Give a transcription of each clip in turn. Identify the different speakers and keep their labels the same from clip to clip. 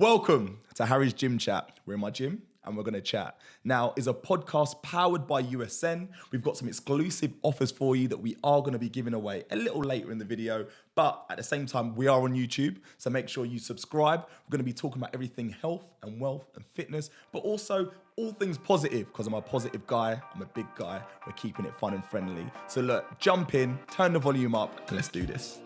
Speaker 1: Welcome to Harry's Gym Chat. We're in my gym and we're going to chat. Now, is a podcast powered by USN. We've got some exclusive offers for you that we are going to be giving away a little later in the video, but at the same time, we are on YouTube, so make sure you subscribe. We're going to be talking about everything health and wealth and fitness, but also all things positive, because I'm a positive guy, I'm a big guy, we're keeping it fun and friendly. So look, jump in, turn the volume up, and let's do this.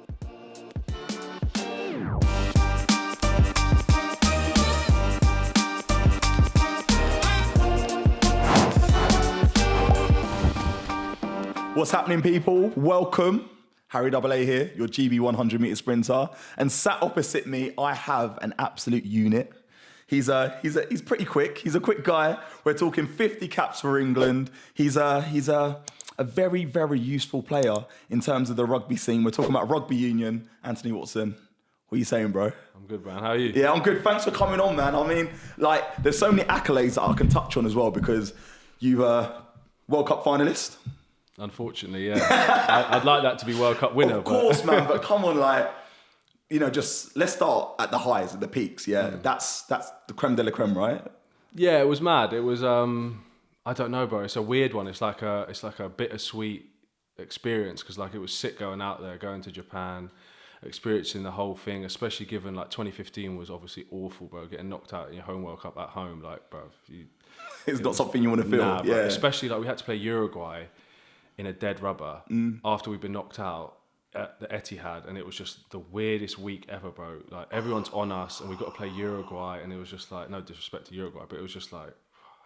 Speaker 1: What's happening, people? Welcome. Harry AA here, your GB 100 meter sprinter. And sat opposite me, I have an absolute unit. He's pretty quick. He's a quick guy. We're talking 50 caps for England. He's a very, very useful player in terms of the rugby scene. We're talking about rugby union. Anthony Watson, what are you saying, bro?
Speaker 2: I'm good, man. How are you?
Speaker 1: Yeah, I'm good. Thanks for coming on, man. I mean, there's so many accolades that I can touch on as well, because you World Cup finalist.
Speaker 2: Unfortunately, yeah. I'd like that to be World Cup winner.
Speaker 1: Of course, man, but come on, just let's start at the highs, at the peaks, yeah. That's the creme de la creme, right?
Speaker 2: Yeah, it was mad. It was, I don't know, bro. It's a weird one. It's like a bittersweet experience, because it was sick going out there, going to Japan, experiencing the whole thing, especially given 2015 was obviously awful, bro. Getting knocked out in your home World Cup at home, bro.
Speaker 1: It's not something you want to feel,
Speaker 2: nah,
Speaker 1: yeah.
Speaker 2: Especially we had to play Uruguay in a dead rubber after we'd been knocked out at the Etihad, and it was just the weirdest week ever, bro. Everyone's on us and we've got to play Uruguay, and it was just no disrespect to Uruguay, but it was just how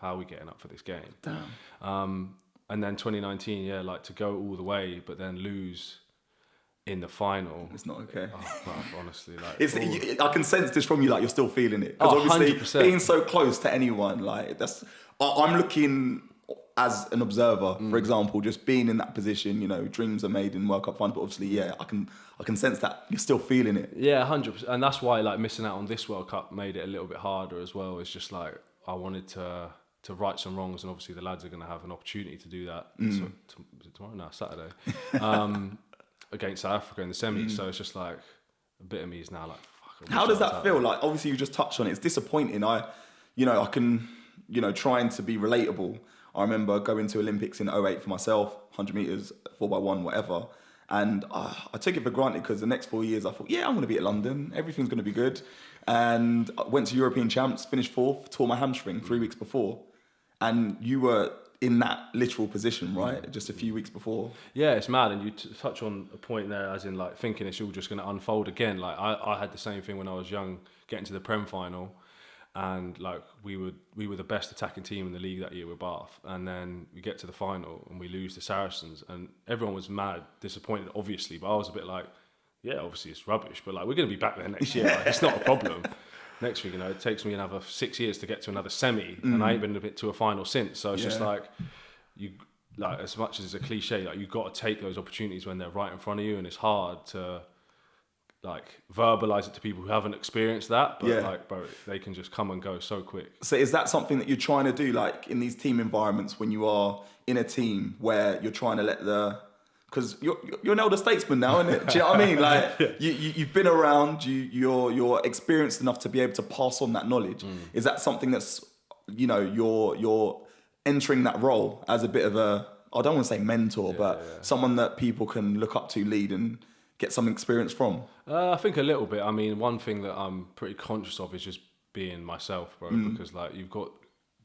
Speaker 2: are we getting up for this game?
Speaker 1: Damn.
Speaker 2: And then 2019, to go all the way but then lose in the final.
Speaker 1: It's not okay.
Speaker 2: Oh, bro, honestly,
Speaker 1: I can sense this from you, you're still feeling it. Because obviously
Speaker 2: 100%.
Speaker 1: Being so close to anyone, I'm looking as an observer, for example, just being in that position, dreams are made in World Cup final, but obviously, yeah, I can sense that you're still feeling it.
Speaker 2: Yeah, 100%. And that's why missing out on this World Cup made it a little bit harder as well. It's just I wanted to right some wrongs, and obviously the lads are going to have an opportunity to do that tomorrow, no, Saturday, against South Africa in the semis. So it's just a bit of me is now fuck.
Speaker 1: How does that feel? Obviously you just touched on it. It's disappointing. I can, trying to be relatable. I remember going to Olympics in 2008 for myself, 100 meters, 4x1, whatever. And I took it for granted, because the next 4 years I thought, yeah, I'm going to be at London. Everything's going to be good. And I went to European Champs, finished fourth, tore my hamstring 3 weeks before. And you were in that literal position, right? Just a few weeks before.
Speaker 2: Yeah, it's mad. And you touch on a point there, as in thinking it's all just going to unfold again. I had the same thing when I was young, getting to the Prem final. And we were the best attacking team in the league that year with Bath, and then we get to the final and we lose to Saracens, and everyone was mad, disappointed, obviously. But I was a bit yeah, obviously it's rubbish, but we're going to be back there next year. It's not a problem. Next thing it takes me another 6 years to get to another semi, and I ain't been to a final since. So it's just you as much as it's a cliche, you've got to take those opportunities when they're right in front of you, and it's hard to verbalize it to people who haven't experienced that, but bro, they can just come and go so quick. So
Speaker 1: is that something that you're trying to do, in these team environments, when you are in a team where you're trying to let because you're an elder statesman now, isn't it? Do you know what I mean? You've been around, you're experienced enough to be able to pass on that knowledge. Is that something that's, you're entering that role as a bit of I don't want to say mentor, but someone that people can look up to, lead, and get some experience from?
Speaker 2: I think a little bit. I mean, one thing that I'm pretty conscious of is just being myself, bro. Because you've got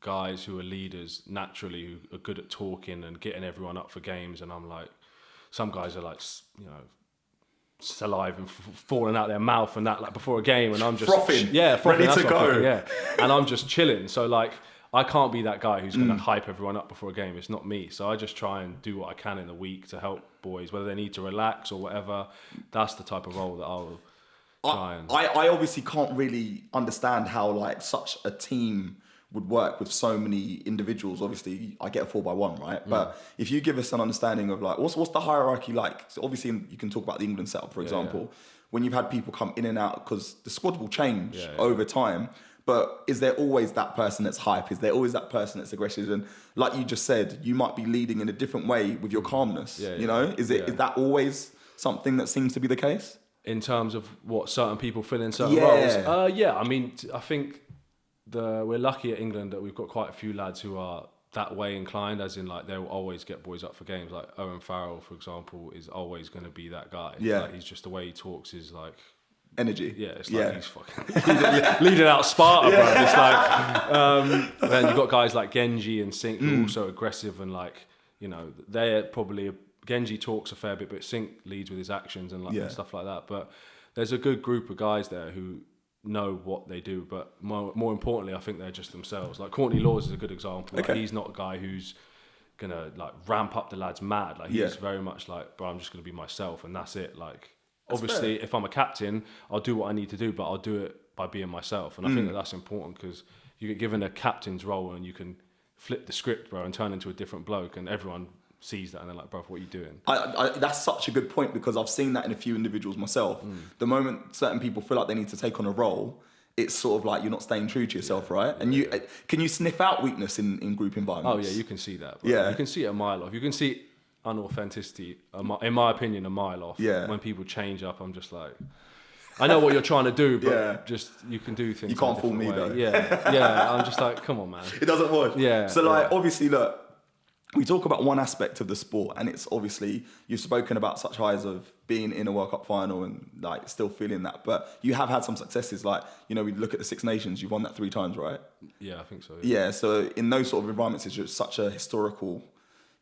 Speaker 2: guys who are leaders naturally, who are good at talking and getting everyone up for games, and I'm some guys are saliva and falling out their mouth and that before a game, and I'm just
Speaker 1: frothing, ready to go,
Speaker 2: and I'm just chilling. So I can't be that guy who's going to hype everyone up before a game. It's not me. So I just try and do what I can in the week to help boys, whether they need to relax or whatever. That's the type of role that I'll try and...
Speaker 1: I obviously can't really understand how such a team would work with so many individuals. Obviously, I get a 4x1, right? But if you give us an understanding of what's the hierarchy like? So obviously, you can talk about the England setup, for example. When you've had people come in and out, because the squad will change over time. But is there always that person that's hype? Is there always that person that's aggressive? And like you just said, you might be leading in a different way with your calmness. Is that always something that seems to be the case?
Speaker 2: In terms of what certain people fill in certain
Speaker 1: Yeah.
Speaker 2: roles. Yeah, I mean, I think we're lucky at England that we've got quite a few lads who are that way inclined, as in like they'll always get boys up for games. Like Owen Farrell, for example, is always going to be that guy.
Speaker 1: Yeah.
Speaker 2: Like, he's just the way he talks is like
Speaker 1: Energy.
Speaker 2: yeah, it's like he's fucking leading out Sparta, bro. It's like then you've got guys like Genji and Sink who are also aggressive and like, you know, they're probably Genji talks a fair bit, but Sink leads with his actions and like and stuff like that. But there's a good group of guys there who know what they do, but more importantly, I think they're just themselves. Like Courtney Laws is a good example. Like, he's not a guy who's gonna like ramp up the lads mad. Like he's very much like, bro, I'm just gonna be myself and that's it. Like obviously, if I'm a captain, I'll do what I need to do, but I'll do it by being myself. And I think that's important because you get given a captain's role and you can flip the script, bro, and turn into a different bloke, and everyone sees that and they're like, bro, what are you doing?
Speaker 1: That's such a good point because I've seen that in a few individuals myself. The moment certain people feel like they need to take on a role, it's sort of like you're not staying true to yourself, right? And can you sniff out weakness in group environments?
Speaker 2: Oh yeah, you can see that. Bro.
Speaker 1: Yeah,
Speaker 2: you can see it a mile off. You can see unauthenticity, in my opinion, a mile off.
Speaker 1: Yeah.
Speaker 2: When people change up, I'm just like, I know what you're trying to do, but just you can do things.
Speaker 1: You can't fool me though.
Speaker 2: Yeah. I'm just like, come on, man.
Speaker 1: It doesn't work.
Speaker 2: Yeah.
Speaker 1: So like, obviously, look, we talk about one aspect of the sport, and it's obviously you've spoken about such highs of being in a World Cup final and like still feeling that, but you have had some successes. Like, you know, we look at the Six Nations, you've won that 3 times, right?
Speaker 2: Yeah, I think so.
Speaker 1: Yeah. So in those sort of environments, it's just such a historical,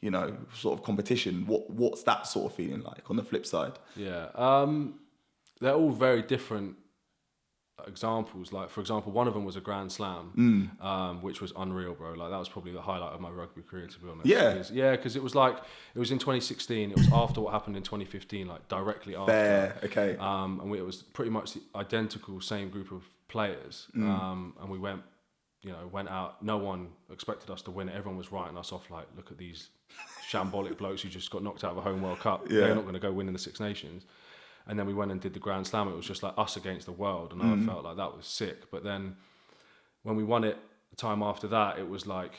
Speaker 1: you know, sort of competition. What's that sort of feeling like on the flip side?
Speaker 2: Yeah. They're all very different examples. Like, for example, one of them was a Grand Slam, which was unreal, bro. Like, that was probably the highlight of my rugby career, to be honest.
Speaker 1: Yeah.
Speaker 2: Because it was like, it was in 2016. It was after what happened in 2015, like directly after.
Speaker 1: Fair, okay.
Speaker 2: And it was pretty much the identical same group of players. And we went out. No one expected us to win it. Everyone was writing us off like, look at these shambolic blokes who just got knocked out of a home World Cup.
Speaker 1: Yeah.
Speaker 2: They're not going to go win in the Six Nations. And then we went and did the Grand Slam. It was just like us against the world. And I felt like that was sick. But then when we won it the time after that, it was like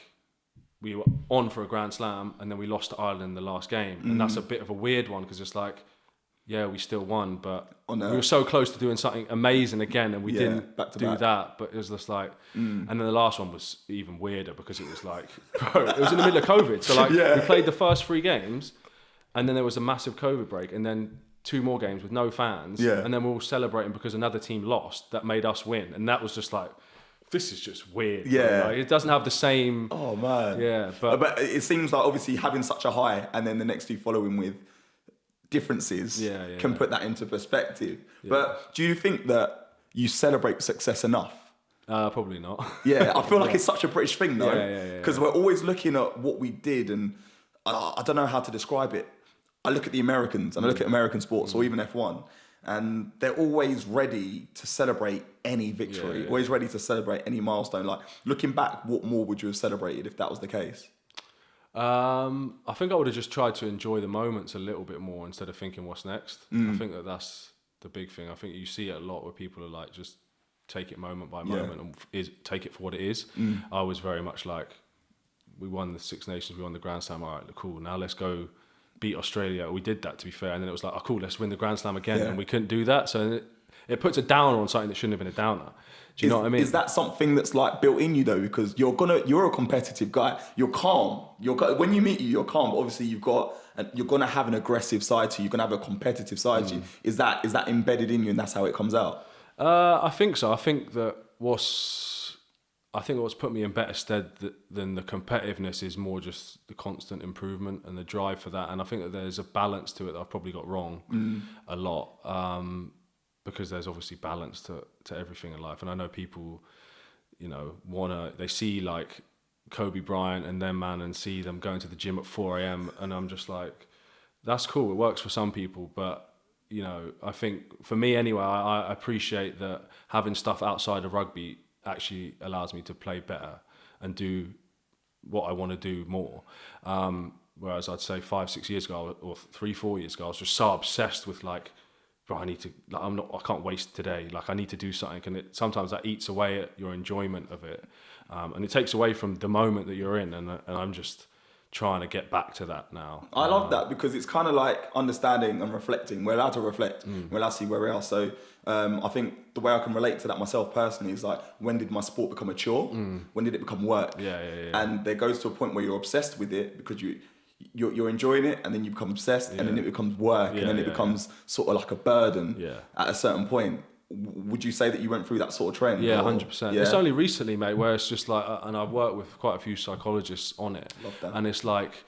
Speaker 2: we were on for a Grand Slam and then we lost to Ireland in the last game. And that's a bit of a weird one because it's like, yeah, we still won, but we were so close to doing something amazing again and we didn't do that. But it was just like, and then the last one was even weirder because it was like, bro, it was in the middle of COVID. So like we played the first 3 games and then there was a massive COVID break and then 2 more games with no fans, and then we're all celebrating because another team lost that made us win, and that was just like, this is just weird.
Speaker 1: Yeah,
Speaker 2: like, it doesn't have the same.
Speaker 1: Oh man.
Speaker 2: Yeah,
Speaker 1: but it seems like obviously having such a high and then the next 2 following with differences can put that into perspective. Yeah. But do you think that you celebrate success enough?
Speaker 2: Probably not.
Speaker 1: Yeah, I feel like it's such a British thing though, because we're always looking at what we did, and I don't know how to describe it. I look at the Americans and I look at American sports or even F1, and they're always ready to celebrate any victory, always ready to celebrate any milestone. Like, looking back, what more would you have celebrated if that was the case?
Speaker 2: I think I would have just tried to enjoy the moments a little bit more instead of thinking what's next. I think that's the big thing. I think you see it a lot where people are like, just take it moment by moment and take it for what it is. I was very much like, we won the Six Nations, we won the Grand Slam, all right, cool, now let's go beat Australia. We did that, to be fair, and then it was like, oh cool, let's win the Grand Slam again, and we couldn't do that. So it puts a downer on something that shouldn't have been a downer. Do you know what I mean?
Speaker 1: Is that something that's like built in you though? Because you're a competitive guy. You're calm. When you meet you're calm. But obviously you're gonna have an aggressive side to you. You're gonna have a competitive side to you. Is that embedded in you, and that's how it comes out?
Speaker 2: I think so. I think that what's put me in better stead than the competitiveness is more just the constant improvement and the drive for that. And I think that there's a balance to it that I've probably got wrong a lot, because there's obviously balance to everything in life. And I know people, you know, they see like Kobe Bryant and them, man, and see them going to the gym at 4 a.m. And I'm just like, that's cool. It works for some people, but you know, I think for me anyway, I appreciate that having stuff outside of rugby actually allows me to play better and do what I want to do more. Whereas I'd say 5-6 years ago or 3-4 years ago, I was just so obsessed with like, bro, I can't waste today. Like, I need to do something. And sometimes that eats away at your enjoyment of it. And it takes away from the moment that you're in. And I'm just trying to get back to that now.
Speaker 1: I love that because it's kind of like understanding and reflecting. We're allowed to reflect. We're allowed to see where we are. So I think the way I can relate to that myself personally is like, when did my sport become a chore? When did it become work?
Speaker 2: Yeah.
Speaker 1: And there goes to a point where you're obsessed with it because you're enjoying it, and then you become obsessed, and then it becomes work, and then it becomes sort of like a burden at a certain point. Would you say that you went through that sort of trend?
Speaker 2: Yeah, 100%. It's only recently, mate, where it's just like, and I've worked with quite a few psychologists on it.
Speaker 1: Love that.
Speaker 2: And it's like,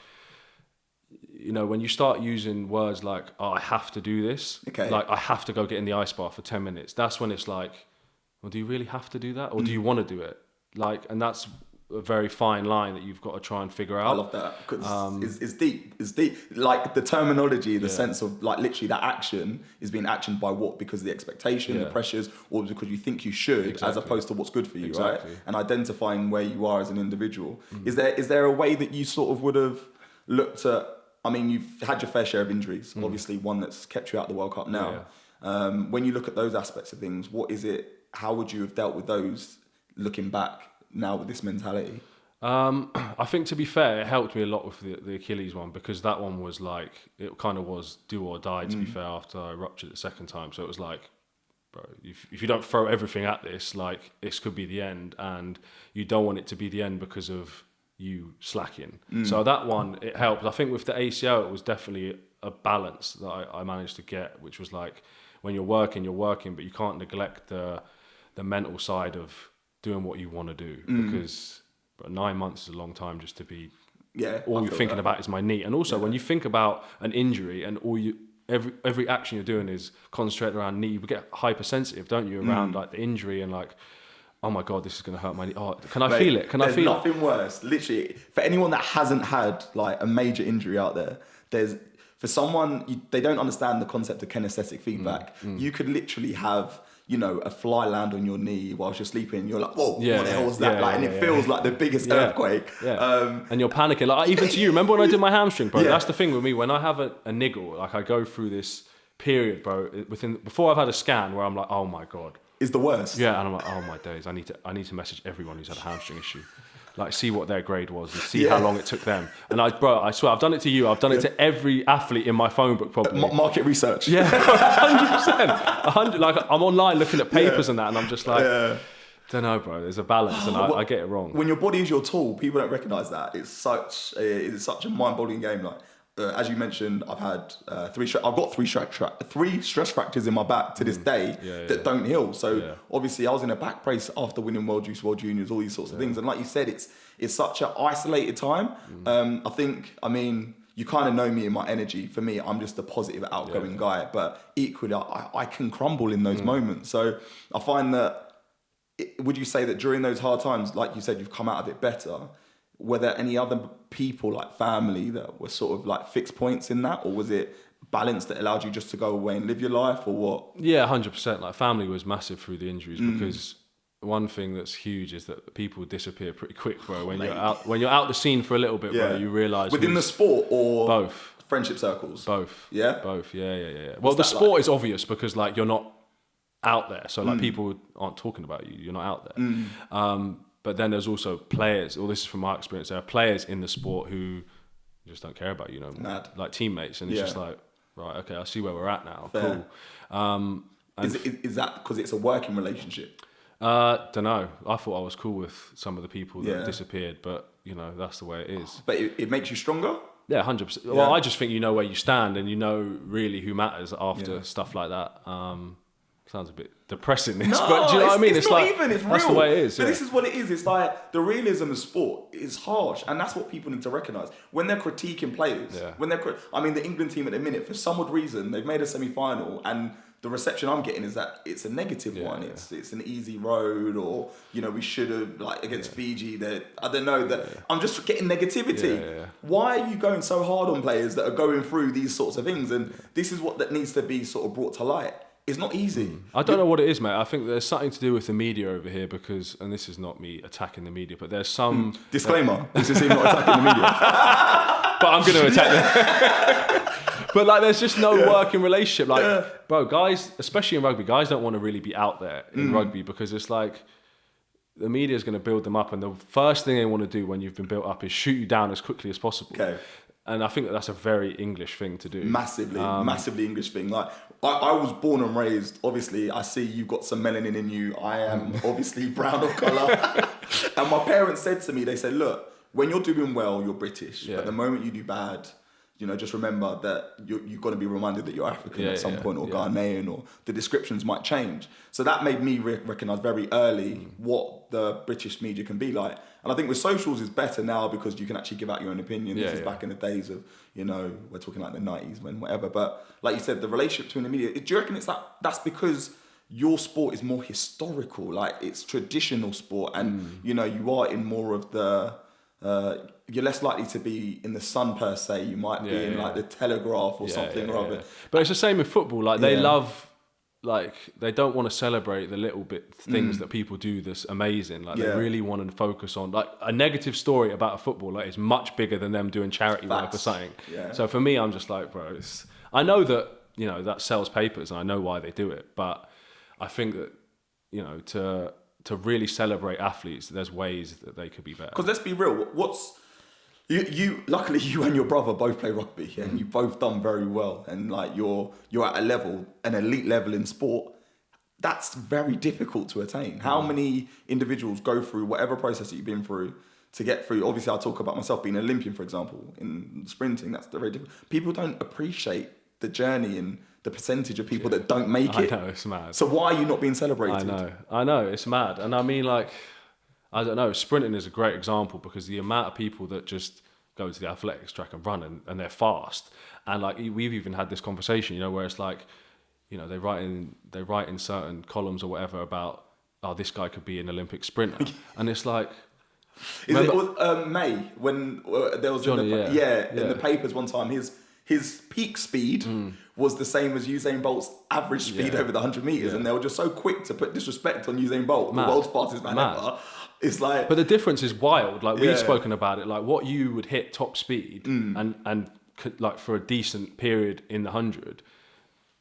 Speaker 2: you know, when you start using words like, oh, I have to do this, like I have to go get in the ice bath for 10 minutes, that's when it's like, well, do you really have to do that? Or do you want to do it? Like, and that's a very fine line that you've got to try and figure out.
Speaker 1: I love that because it's deep. It's deep. Like the terminology, the sense of like literally that action is being actioned by what? Because of the expectation, the pressures, or because you think you should, as opposed to what's good for you, right? And identifying where you are as an individual. Is there a way that you sort of would have looked at? I mean, you've had your fair share of injuries. Obviously, one that's kept you out of the World Cup now. When you look at those aspects of things, what is it? How would you have dealt with those looking back now with this mentality?
Speaker 2: I think, to be fair, it helped me a lot with the Achilles one, because that one was like, it kind of was do or die, to be fair, after I ruptured the second time. So it was like, bro, if you don't throw everything at this, like, this could be the end, and you don't want it to be the end because of you slacking. So that one, it helped. I think with the ACL, it was definitely a balance that I managed to get, which was like, when you're working, but you can't neglect the mental side of doing what you want to do, because 9 months is a long time just to be all you're thinking about is my knee. And also when you think about an injury and every action you're doing is concentrated around knee, you get hypersensitive, don't you, around like the injury, and like, oh my God, this is going to hurt my knee. Oh, can I feel it?
Speaker 1: There's nothing worse. Literally, for anyone that hasn't had like a major injury out there, for someone, they don't understand the concept of kinesthetic feedback. You could literally have, you know, a fly land on your knee whilst you're sleeping. You're like, whoa, what the hell was that? And it feels like the biggest earthquake.
Speaker 2: And you're panicking. Like, even to you, remember when I did my hamstring, bro? That's the thing with me. When I have a niggle, like, I go through this period, bro, before I've had a scan, where I'm like, oh my God.
Speaker 1: Is the worst.
Speaker 2: Yeah, and I'm like, oh my days, I need to message everyone who's had a hamstring issue. Like, see what their grade was and see how long it took them. And I swear, I've done it to you. I've done it to every athlete in my phone book, probably.
Speaker 1: Market research.
Speaker 2: Yeah, 100%. Like, I'm online looking at papers and that, and I'm just like, don't know, bro. There's a balance, and I get it wrong.
Speaker 1: When your body is your tool, people don't recognise that. It's such a mind-boggling game. Like, as you mentioned, I've had I've got three stress fractures in my back to this day that don't heal. So obviously, I was in a back brace after winning World Youth, World Juniors, all these sorts of things. And like you said, it's such an isolated time. I mean, you kind of know me and my energy. For me, I'm just a positive, outgoing guy. But equally, I can crumble in those moments. So I find that, would you say that during those hard times, like you said, you've come out of it better? Were there any other people, like family, that were sort of like fixed points in that? Or was it balance that allowed you just to go away and live your life, or what?
Speaker 2: Yeah, 100%. Like, family was massive through the injuries, because one thing that's huge is that people disappear pretty quick, bro. When you're out the scene for a little bit, bro, you realise...
Speaker 1: Within the sport or...
Speaker 2: Both.
Speaker 1: Friendship circles?
Speaker 2: Both.
Speaker 1: Yeah?
Speaker 2: Both, yeah. Well, the sport is obvious, because like, you're not out there. So like, people aren't talking about you. You're not out there. But then there's also players, this is from my experience, there are players in the sport who just don't care about you no more.
Speaker 1: Mad.
Speaker 2: Like teammates, and it's just like, right, okay, I see where we're at now.
Speaker 1: Fair.
Speaker 2: Cool.
Speaker 1: Is that because it's a working relationship?
Speaker 2: Don't know. I thought I was cool with some of the people that disappeared, but you know, that's the way it is.
Speaker 1: But it makes you stronger?
Speaker 2: Yeah, 100%. Yeah. Well, I just think you know where you stand, and you know really who matters after stuff like that. Sounds a bit depressing, but do you know what I mean?
Speaker 1: It's not even, it's real.
Speaker 2: That's the way it is.
Speaker 1: But this is what it is. It's like the realism of sport is harsh, and that's what people need to recognise. When they're critiquing players, the England team at the minute, for some odd reason, they've made a semi-final, and the reception I'm getting is that it's a negative one. It's an easy road, or, you know, we should have, like, against Fiji, that I don't know, that I'm just getting negativity. Why are you going so hard on players that are going through these sorts of things? And this is what that needs to be sort of brought to light. It's not easy.
Speaker 2: I don't know what it is, mate. I think there's something to do with the media over here, because, and this is not me attacking the media, but there's some...
Speaker 1: Disclaimer, this is him not attacking the media.
Speaker 2: But I'm going to attack them. But like, there's just no working relationship. Like, bro, guys, especially in rugby, guys don't want to really be out there in rugby, because it's like, the media is going to build them up, and the first thing they want to do when you've been built up is shoot you down as quickly as possible.
Speaker 1: Okay.
Speaker 2: And I think that's a very English thing to do.
Speaker 1: Massively English thing. Like, I was born and raised, obviously, I see you've got some melanin in you. I am obviously brown of colour. And my parents said to me, they said, look, when you're doing well, you're British.
Speaker 2: Yeah.
Speaker 1: But the moment you do bad, you know, just remember that you've got to be reminded that you're African at some point, or Ghanaian, or the descriptions might change. So that made me recognise very early what the British media can be like. And I think with socials is better now because you can actually give out your own opinion. This is back in the days of, you know, we're talking like the 90s, when whatever. But like you said, the relationship between the media, do you reckon it's that's because your sport is more historical, like it's traditional sport, and you know, you are in more of the you're less likely to be in the Sun per se. You might be in like the Telegraph or something rather.
Speaker 2: But it's the same in football. Like they love, like they don't want to celebrate the little bit things that people do that's amazing. Like they really want to focus on like a negative story about a footballer is much bigger than them doing charity work or something. Yeah. So for me, I'm just like, bro, I know that, you know, that sells papers and I know why they do it, but I think that, you know, to really celebrate athletes, there's ways that they could be better.
Speaker 1: Because let's be real, you luckily you and your brother both play rugby, and you've both done very well, and like you're at a level, an elite level in sport. That's very difficult to attain. How many individuals go through whatever process that you've been through to get through? Obviously, I'll talk about myself being an Olympian, for example, in sprinting. That's very difficult. People don't appreciate the journey and the percentage of people that don't make it.
Speaker 2: I know, it's mad.
Speaker 1: So why are you not being celebrated?
Speaker 2: I know, it's mad. And I mean, like, I don't know, sprinting is a great example because the amount of people that just go to the athletics track and run and they're fast. And like, we've even had this conversation, you know, where it's like, you know, they write in certain columns or whatever about, oh, this guy could be an Olympic sprinter. And it's like,
Speaker 1: it was May when there was
Speaker 2: Johnny,
Speaker 1: in the papers one time, his peak speed was the same as Usain Bolt's average speed over the 100 meters, and they were just so quick to put disrespect on Usain Bolt, the world's fastest man ever. It's like,
Speaker 2: but the difference is wild. Like we've spoken about it, like what you would hit top speed and like for a decent period in the 100.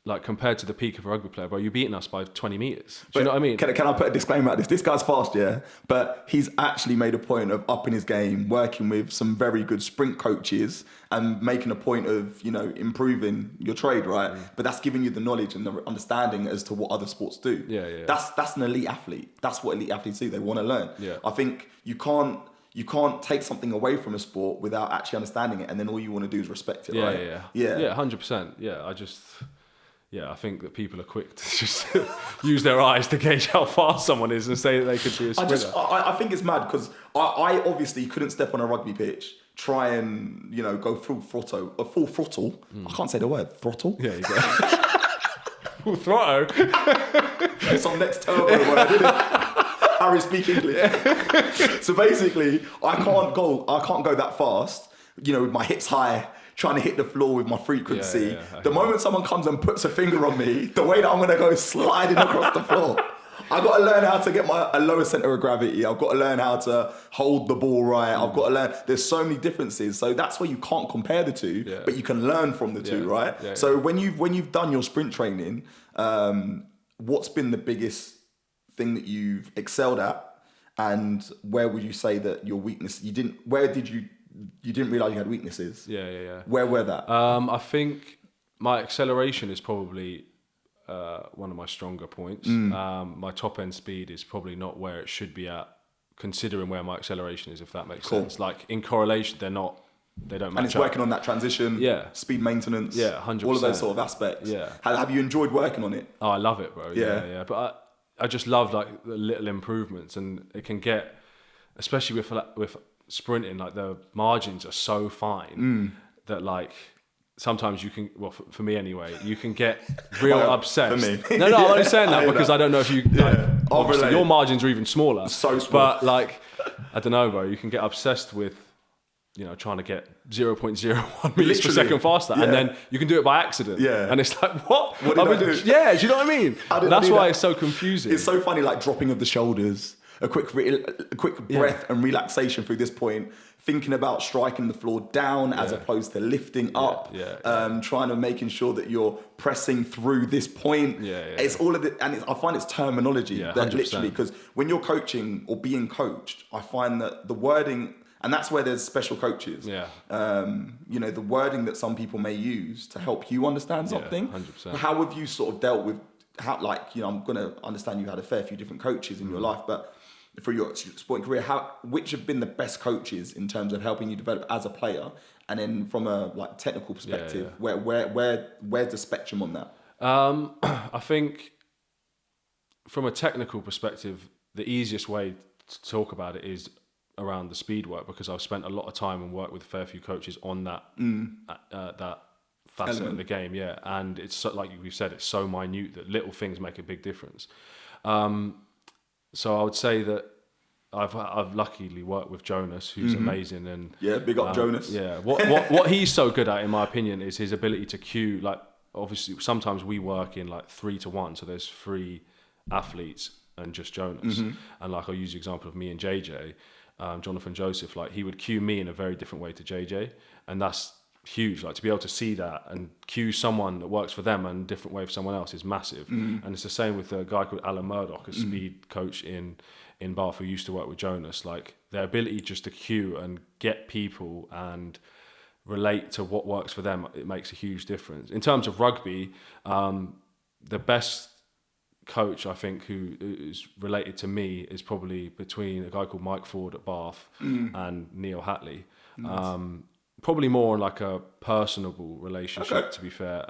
Speaker 2: Like compared to the peak of a rugby player, bro, you're beating us by 20 meters. Do you know what I mean?
Speaker 1: Can I put a disclaimer at this? This guy's fast, yeah, but he's actually made a point of upping his game, working with some very good sprint coaches and making a point of, you know, improving your trade, right? But that's giving you the knowledge and the understanding as to what other sports do.
Speaker 2: Yeah.
Speaker 1: That's an elite athlete. That's what elite athletes do. They want to learn. Yeah. I think you can't take something away from a sport without actually understanding it, and then all you want to do is respect it, right?
Speaker 2: Yeah, 100%. Yeah, I think that people are quick to just use their eyes to gauge how fast someone is and say that they could be a sprinter.
Speaker 1: I think it's mad because I obviously couldn't step on a rugby pitch, try and, you know, go full throttle. I can't say the word, throttle.
Speaker 2: Yeah, you go. Full throttle.
Speaker 1: It's on next turbo when I did it. Harry speak English. So basically, I can't go that fast, you know, with my hips high, trying to hit the floor with my frequency. The moment someone comes and puts a finger on me, the way that I'm going to go sliding across the floor. I've got to learn how to get a lower center of gravity. I've got to learn how to hold the ball right. I've got to learn. There's so many differences. So that's where you can't compare the two, but you can learn from the two, right? So when you've done your sprint training, what's been the biggest thing that you've excelled at, and where would you say that your weakness? You didn't realise you had weaknesses?
Speaker 2: Yeah.
Speaker 1: Where were that?
Speaker 2: I think my acceleration is probably one of my stronger points. My top end speed is probably not where it should be at, considering where my acceleration is, if that makes sense. Like in correlation, they don't match up.
Speaker 1: And it's working on that transition, speed maintenance,
Speaker 2: 100%.
Speaker 1: all of those sort of aspects.
Speaker 2: Yeah.
Speaker 1: Have you enjoyed working on it?
Speaker 2: Oh, I love it, bro. Yeah. But I just love like the little improvements, and it can get, especially with sprinting, like the margins are so fine that like sometimes you can, well, for me anyway, you can get real obsessed.
Speaker 1: For me.
Speaker 2: No, I'm only saying that because I don't know if you, obviously your margins are even smaller.
Speaker 1: So small.
Speaker 2: But like, I don't know, bro, you can get obsessed with, you know, trying to get 0.01 meters per second faster, and then you can do it by accident. Yeah. And it's like, what?
Speaker 1: What did I do?
Speaker 2: Yeah, do you know what I mean? That's why it's so confusing.
Speaker 1: It's so funny, like dropping of the shoulders, a quick breath and relaxation through this point, thinking about striking the floor down as opposed to lifting up, trying to making sure that you're pressing through this point. It's all of it, and I find it's terminology that
Speaker 2: 100%.
Speaker 1: literally, because when you're coaching or being coached, I find that the wording, and that's where there's special coaches. You know, the wording that some people may use to help you understand something.
Speaker 2: 100%.
Speaker 1: How have you sort of dealt with how, like, you know, I'm going to understand you had a fair few different coaches in your life, but for your sporting career, which have been the best coaches in terms of helping you develop as a player? And then from a like technical perspective, where's the spectrum on that?
Speaker 2: I think from a technical perspective, the easiest way to talk about it is around the speed work, because I've spent a lot of time and worked with a fair few coaches on that that facet of the game, and it's so, like we've said, it's so minute that little things make a big difference. So I would say that I've luckily worked with Jonas, who's amazing, and
Speaker 1: big up Jonas.
Speaker 2: What he's so good at, in my opinion, is his ability to cue. Like, obviously, sometimes we work in like 3-to-1, so there's 3 athletes and just Jonas. And like, I'll use the example of me and JJ, Jonathan Joseph. Like, he would cue me in a very different way to JJ, and that's huge. Like, to be able to see that and cue someone that works for them and a different way for someone else is massive. And it's the same with a guy called Alan Murdoch, a speed coach in Bath, who used to work with Jonas. Like, their ability just to cue and get people and relate to what works for them, it makes a huge difference. In terms of rugby, the best coach I think who is related to me is probably between a guy called Mike Ford at Bath and Neil Hatley. Probably more on like a personable relationship, to be fair.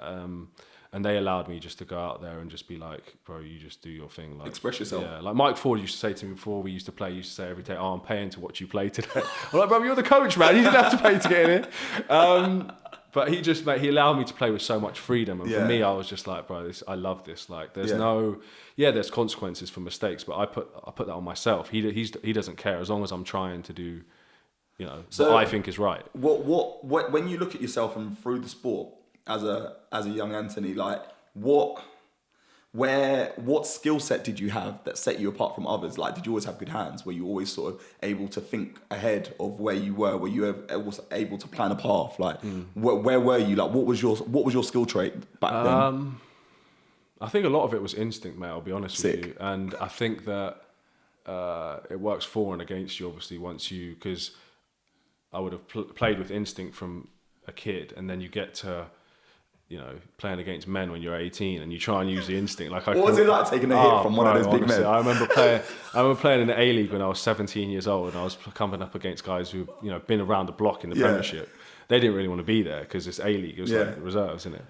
Speaker 2: And they allowed me just to go out there and just be like, bro, you just do your thing. Like,
Speaker 1: express yourself.
Speaker 2: Yeah, like Mike Ford used to say to me before we used to play, he used to say every day, oh, I'm paying to watch you play today. I'm like, bro, you're the coach, man. You didn't have to pay to get in here. But he allowed me to play with so much freedom. And for me, I was just like, bro, I love this. Like, there's there's consequences for mistakes, but I put that on myself. He doesn't care as long as I'm trying to do, you know, what I think is right.
Speaker 1: What when you look at yourself and through the sport as a young Anthony, like what skill set did you have that set you apart from others? Like, did you always have good hands? Were you always sort of able to think ahead of where you were? Were you able to plan a path? Like, where were you? Like, what was your skill trait back then?
Speaker 2: I think a lot of it was instinct, mate. I'll be honest with you, and I think that it works for and against you, obviously, because I would have played with instinct from a kid, and then you get to, you know, playing against men when you're 18 and you try and use the instinct. Like, what
Speaker 1: was it like taking a hit from one of those big men?
Speaker 2: I remember playing in the A-League when I was 17 years old, and I was coming up against guys who, you know, been around the block in the Premiership. They didn't really want to be there because it's A-League. It was like reserves, isn't it?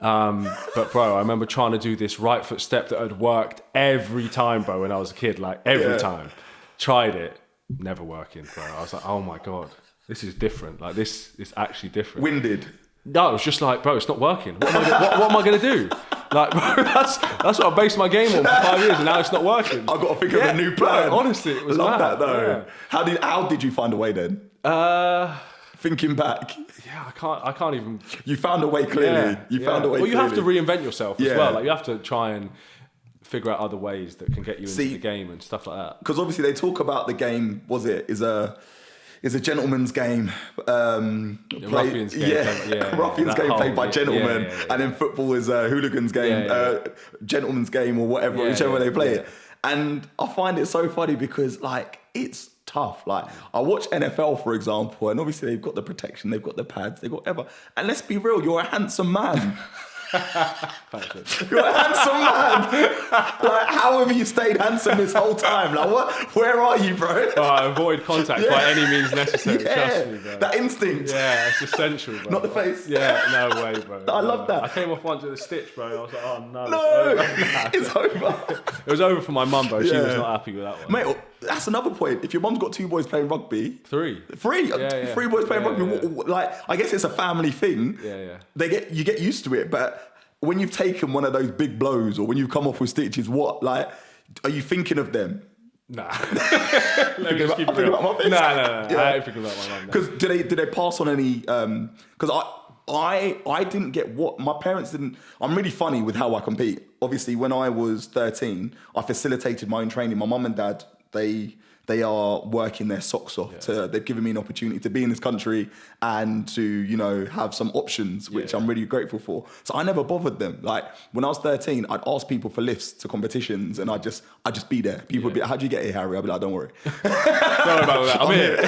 Speaker 2: But bro, I remember trying to do this right foot step that had worked every time, bro, when I was a kid, like every time. Tried it, never working, bro. I was like, oh my God, this is different. Like, this is actually different.
Speaker 1: Winded.
Speaker 2: No, it was just like, bro, it's not working. What am I going to do? Like, bro, that's what I based my game on for 5 years, and now it's not working.
Speaker 1: I've got to think of a new plan.
Speaker 2: Bro, honestly, it was
Speaker 1: love
Speaker 2: mad.
Speaker 1: that though. Yeah. How did you find a way then? Thinking back.
Speaker 2: Yeah, I can't even.
Speaker 1: You found a way clearly. You found a way.
Speaker 2: Well, you
Speaker 1: clearly.
Speaker 2: have to reinvent yourself as well. Like, you have to try and figure out other ways that can get you into the game and stuff like that.
Speaker 1: Because obviously they talk about the game. Is a gentleman's game.
Speaker 2: Ruffian's game.
Speaker 1: Ruffian's game played by gentlemen, and then football is a hooligan's game, gentleman's game or whatever, whichever way they play it. And I find it so funny because, like, it's tough. Like, I watch NFL, for example, and obviously they've got the protection, they've got the pads, they've got whatever. And let's be real, you're a handsome man. You're a handsome man. Like, how have you stayed handsome this whole time? Like, what? Where are you, bro?
Speaker 2: Avoid contact by any means necessary. Trust me, bro.
Speaker 1: That instinct.
Speaker 2: Yeah, it's essential, bro.
Speaker 1: Not the face.
Speaker 2: Yeah, no way, bro.
Speaker 1: I love that.
Speaker 2: I came off once with a stitch, bro. I was like, oh no.
Speaker 1: No, it's over.
Speaker 2: It was over for my mum, bro. She was not happy with that one.
Speaker 1: Mate, that's another point. If your mum's got 2 boys playing rugby,
Speaker 2: three
Speaker 1: boys playing rugby. Like, I guess it's a family thing. You get used to it, but when you've taken one of those big blows or when you've come off with stitches, what, like, are you thinking of them?
Speaker 2: Nah. Let me just keep it real. No. I ain't thinking about my mum.
Speaker 1: Because did they pass on any? Because I didn't get what my parents didn't. I'm really funny with how I compete. Obviously, when I was 13, I facilitated my own training. My mum and dad they are working their socks off. They've given me an opportunity to be in this country and to, you know, have some options, which I'm really grateful for. So I never bothered them. Like when I was 13, I'd ask people for lifts to competitions and I'd just be there. People would be like, how do you get here, Harry? I'd be like, don't worry.
Speaker 2: Don't worry about that. I'm here.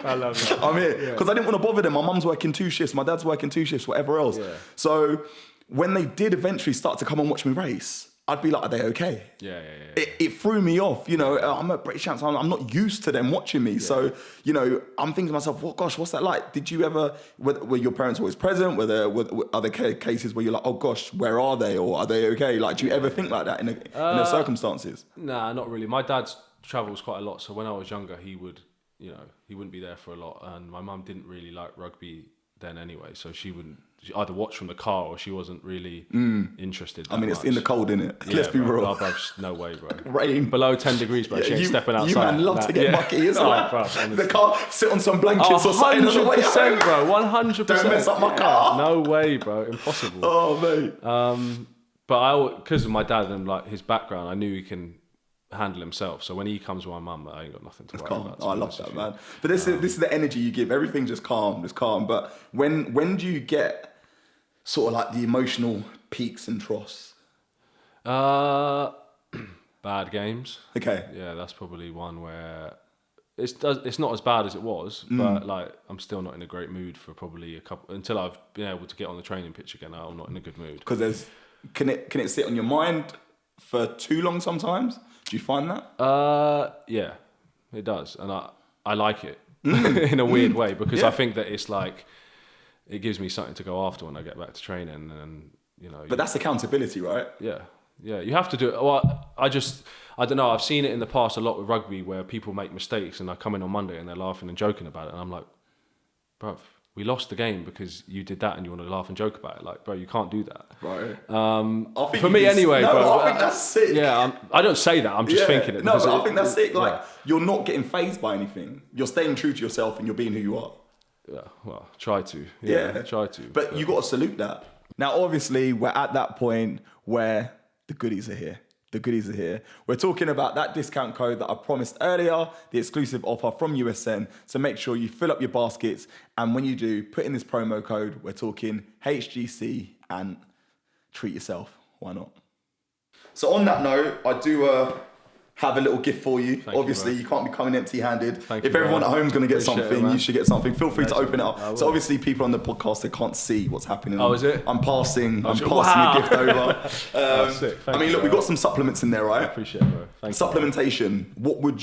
Speaker 2: I love that.
Speaker 1: I'm here. Because I didn't want to bother them. My mum's working 2 shifts. My dad's working 2 shifts, whatever else.
Speaker 2: Yeah.
Speaker 1: So when they did eventually start to come and watch me race, I'd be like, are they okay?
Speaker 2: Yeah.
Speaker 1: It threw me off. You know, I'm a British champ, so I'm not used to them watching me. Yeah. So, you know, I'm thinking to myself, what's that like? Did you ever, were your parents always present? Were there cases where you're like, oh gosh, where are they? Or are they okay? Like, do you ever think like that in those circumstances?
Speaker 2: Nah, not really. My dad travels quite a lot. So when I was younger, he wouldn't be there for a lot. And my mum didn't really like rugby then anyway. So she either watch from the car or she wasn't really interested.
Speaker 1: I mean, it's in the cold, innit?
Speaker 2: Yeah,
Speaker 1: Let's be real.
Speaker 2: No way, bro.
Speaker 1: Rain.
Speaker 2: Below 10 degrees, bro. She ain't stepping outside.
Speaker 1: You man love to get mucky, isn't it?
Speaker 2: Bro,
Speaker 1: the car, sit on some blankets or something.
Speaker 2: 100%, bro. 100%.
Speaker 1: Don't mess up my car.
Speaker 2: No way, bro. Impossible.
Speaker 1: Oh, mate.
Speaker 2: But because of my dad and like his background, I knew he can handle himself. So when he comes with my mum, I ain't got nothing to worry about.
Speaker 1: Oh, I love that, man. But this is the energy you give. Everything's just calm. But when do you get sort of like the emotional peaks and troughs?
Speaker 2: Bad games.
Speaker 1: Okay.
Speaker 2: Yeah, that's probably one where it's not as bad as it was, but like I'm still not in a great mood for probably a couple until I've been able to get on the training pitch again. I'm not in a good mood.
Speaker 1: Because can it sit on your mind for too long sometimes? Do you find that?
Speaker 2: Yeah, it does, and I like it in a weird way because I think that it's like it gives me something to go after when I get back to training, and you know.
Speaker 1: But that's accountability, right?
Speaker 2: Yeah, you have to do it. Well, I don't know. I've seen it in the past a lot with rugby where people make mistakes, and I come in on Monday and they're laughing and joking about it, and I'm like, bruv, we lost the game because you did that and you want to laugh and joke about it. Like, bro, you can't do that.
Speaker 1: Right.
Speaker 2: For me anyway, bro.
Speaker 1: I think that's sick.
Speaker 2: Yeah, I don't say that. I'm just thinking it.
Speaker 1: No, but I think that's sick. Like, you're not getting fazed by anything. You're staying true to yourself and you're being who you are.
Speaker 2: Yeah, well, try to. Yeah, try to.
Speaker 1: But you got to salute that. Now, obviously, we're at that point where the goodies are here. We're talking about that discount code that I promised earlier, the exclusive offer from USN. So make sure you fill up your baskets. And when you do, put in this promo code. We're talking HGC and treat yourself. Why not? So on that note, I do have a little gift for you. Obviously, you can't be coming empty-handed. If everyone at home is going to get something, you should get something. Feel free to open it up. So obviously, people on the podcast, they can't see what's happening.
Speaker 2: Oh, is it?
Speaker 1: I'm passing a gift over.
Speaker 2: Sick.
Speaker 1: I mean, look, we've got some supplements in there, right?
Speaker 2: I appreciate it, bro. Thank
Speaker 1: Supplementation.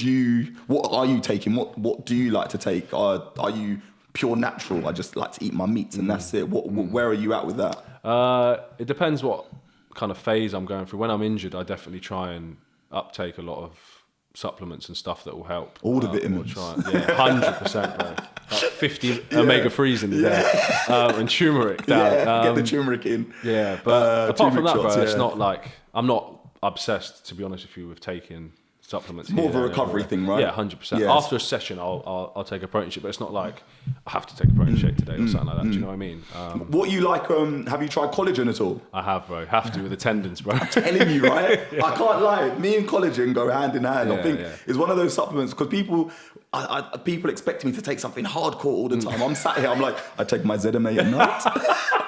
Speaker 1: You. What are you taking? What do you like to take? Are you pure natural? I just like to eat my meats and that's it. Where are you at with that?
Speaker 2: It depends what kind of phase I'm going through. When I'm injured, I definitely try and uptake a lot of supplements and stuff that will help.
Speaker 1: All the vitamins.
Speaker 2: 100%, bro. Like 50 omega-3s in there. And turmeric down.
Speaker 1: Get the turmeric in.
Speaker 2: Yeah, but apart from that,
Speaker 1: shots,
Speaker 2: bro, it's not like... I'm not obsessed, to be honest with you, with taking supplements.
Speaker 1: It's more of a recovery thing, right?
Speaker 2: Yeah, 100%. Yes. After a session, I'll take a protein shake, but it's not like I have to take a protein shake today or something like that. Do you know what I mean?
Speaker 1: What you like? Have you tried collagen at all?
Speaker 2: I have, bro. Have to with the tendons, bro.
Speaker 1: I'm telling you, right? I can't lie. Me and collagen go hand in hand. I think it's one of those supplements because people expect me to take something hardcore all the time. I'm sat here. I'm like, I take my ZMA at night.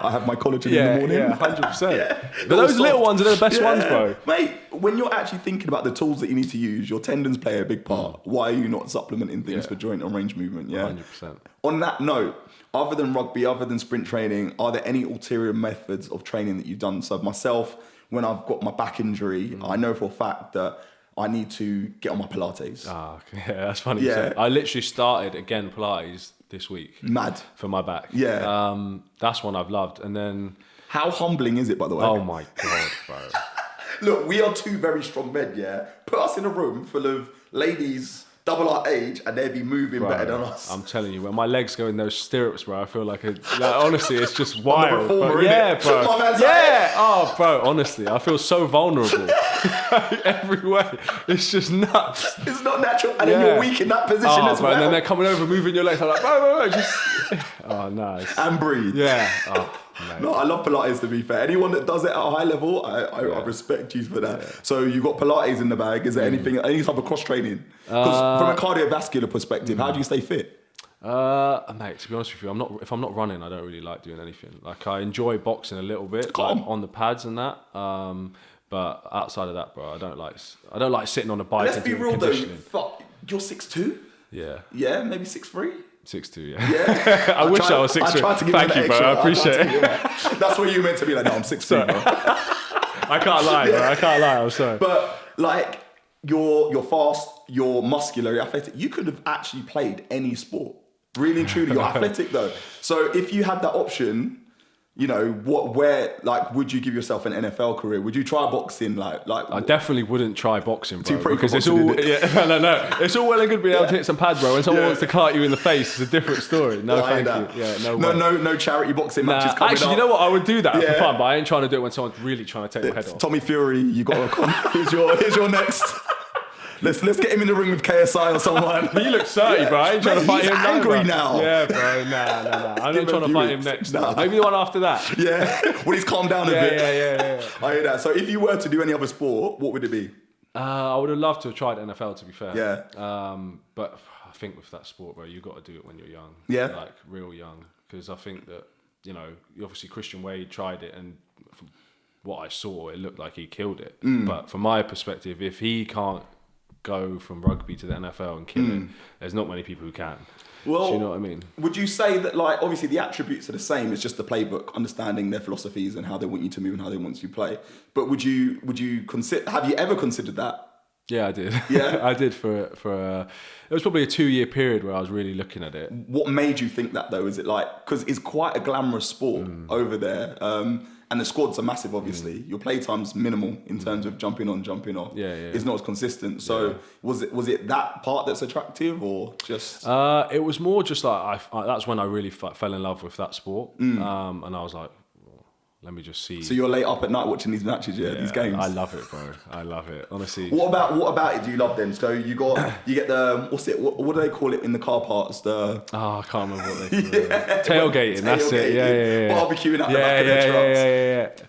Speaker 1: I have my collagen in the morning.
Speaker 2: Yeah, 100%. But those little ones are the best ones, bro.
Speaker 1: Mate, when you're actually thinking about the tools that you need to use, your tendons play a big part. Why are you not supplementing things for joint and range movement? Yeah,
Speaker 2: 100%.
Speaker 1: On that note, other than rugby, other than sprint training, are there any ulterior methods of training that you've done? So myself, when I've got my back injury, I know for a fact that I need to get on my Pilates.
Speaker 2: Okay. Yeah, that's funny. Yeah. I literally started again Pilates this week.
Speaker 1: Mad.
Speaker 2: For my back.
Speaker 1: Yeah.
Speaker 2: That's one I've loved. And then...
Speaker 1: How humbling is it, by the way?
Speaker 2: Oh my God, bro.
Speaker 1: Look, we are two very strong men, yeah? Put us in a room full of ladies double our age and they'd be moving better than us.
Speaker 2: I'm telling you, when my legs go in those stirrups, bro, I feel like honestly, it's just wild.
Speaker 1: Reformer,
Speaker 2: yeah, bro.
Speaker 1: Yeah.
Speaker 2: Oh, bro, honestly, I feel so vulnerable. Every way. It's just nuts.
Speaker 1: It's not natural. And then you're weak in that position as well.
Speaker 2: And then they're coming over, moving your legs. I'm like, bro, just... Oh, nice.
Speaker 1: And breathe.
Speaker 2: Yeah. Oh.
Speaker 1: No, I love Pilates, to be fair. Anyone that does it at a high level, I respect you for that. So you've got Pilates in the bag. Is there anything, any type of cross training? Because from a cardiovascular perspective, how do you stay fit?
Speaker 2: Mate, to be honest with you, if I'm not running, I don't really like doing anything. Like, I enjoy boxing a little bit, like, on the pads and that. But outside of that, bro, I don't like sitting on a bike.
Speaker 1: Let's be real though. Fuck, you're 6'2"?
Speaker 2: Yeah.
Speaker 1: Yeah, maybe 6'3"?
Speaker 2: 6'2", yeah. I wish I was 6'3". Thank you, bro. I appreciate it.
Speaker 1: That's what you meant to be like. No, I'm 6'3", bro.
Speaker 2: I can't lie, bro. I can't lie. I'm sorry.
Speaker 1: But like, you're fast, you're muscular, you're athletic. You could have actually played any sport. Really and truly, you're athletic though. So if you had that option, you know, would you give yourself an NFL career? Would you try boxing? Like
Speaker 2: I definitely wouldn't try boxing, bro. Because it's
Speaker 1: boxing,
Speaker 2: all, no. It's all well and good being able to hit some pads, bro. When someone wants to cart you in the face, it's a different story. No, thank you. Yeah,
Speaker 1: no charity boxing matches coming
Speaker 2: actually,
Speaker 1: up.
Speaker 2: you know what? I would do that for fun, but I ain't trying to do it when someone's really trying to take your head off.
Speaker 1: Tommy Fury, you got to come. Here's your next. Let's get him in the ring with KSI or someone.
Speaker 2: He looks 30, bro. I ain't trying to fight him now.
Speaker 1: He's angry now.
Speaker 2: Yeah, bro. Nah. I'm not trying to fight him next.
Speaker 1: Nah.
Speaker 2: Maybe the one after that.
Speaker 1: Yeah, when he's calmed down a bit.
Speaker 2: Yeah.
Speaker 1: I hear that. So if you were to do any other sport, what would it be?
Speaker 2: I would have loved to have tried NFL, to be fair.
Speaker 1: Yeah.
Speaker 2: But I think with that sport, bro, you got to do it when you're young.
Speaker 1: Yeah.
Speaker 2: Like, real young. Because I think that, you know, obviously Christian Wade tried it, and from what I saw, it looked like he killed it. But from my perspective, if he can't go from rugby to the NFL and kill it, there's not many people who can.
Speaker 1: Well,
Speaker 2: do you know what I mean?
Speaker 1: Would you say that, like, obviously the attributes are the same, it's just the playbook, understanding their philosophies and how they want you to move and how they want you to play. But would you consider, have you ever considered that?
Speaker 2: Yeah, I did.
Speaker 1: Yeah?
Speaker 2: I did for it was probably a 2-year period where I was really looking at it. What
Speaker 1: made you think that though? Is it like, because it's quite a glamorous sport over there, and the squads are massive, obviously. Your play time's minimal in terms of jumping on, jumping off.
Speaker 2: Yeah.
Speaker 1: It's not as consistent. So was it that part that's attractive, or just?
Speaker 2: It was more just like that's when I really fell in love with that sport, and I was like, well, let me just see.
Speaker 1: So you're late up at night watching these matches, these games.
Speaker 2: I love it, bro. I love it, honestly.
Speaker 1: What about it do you love then? So you get the what do they call it in the car parks? I
Speaker 2: can't remember what they call it. Tailgating. That's it. Yeah.
Speaker 1: Barbecuing at the back of their trucks.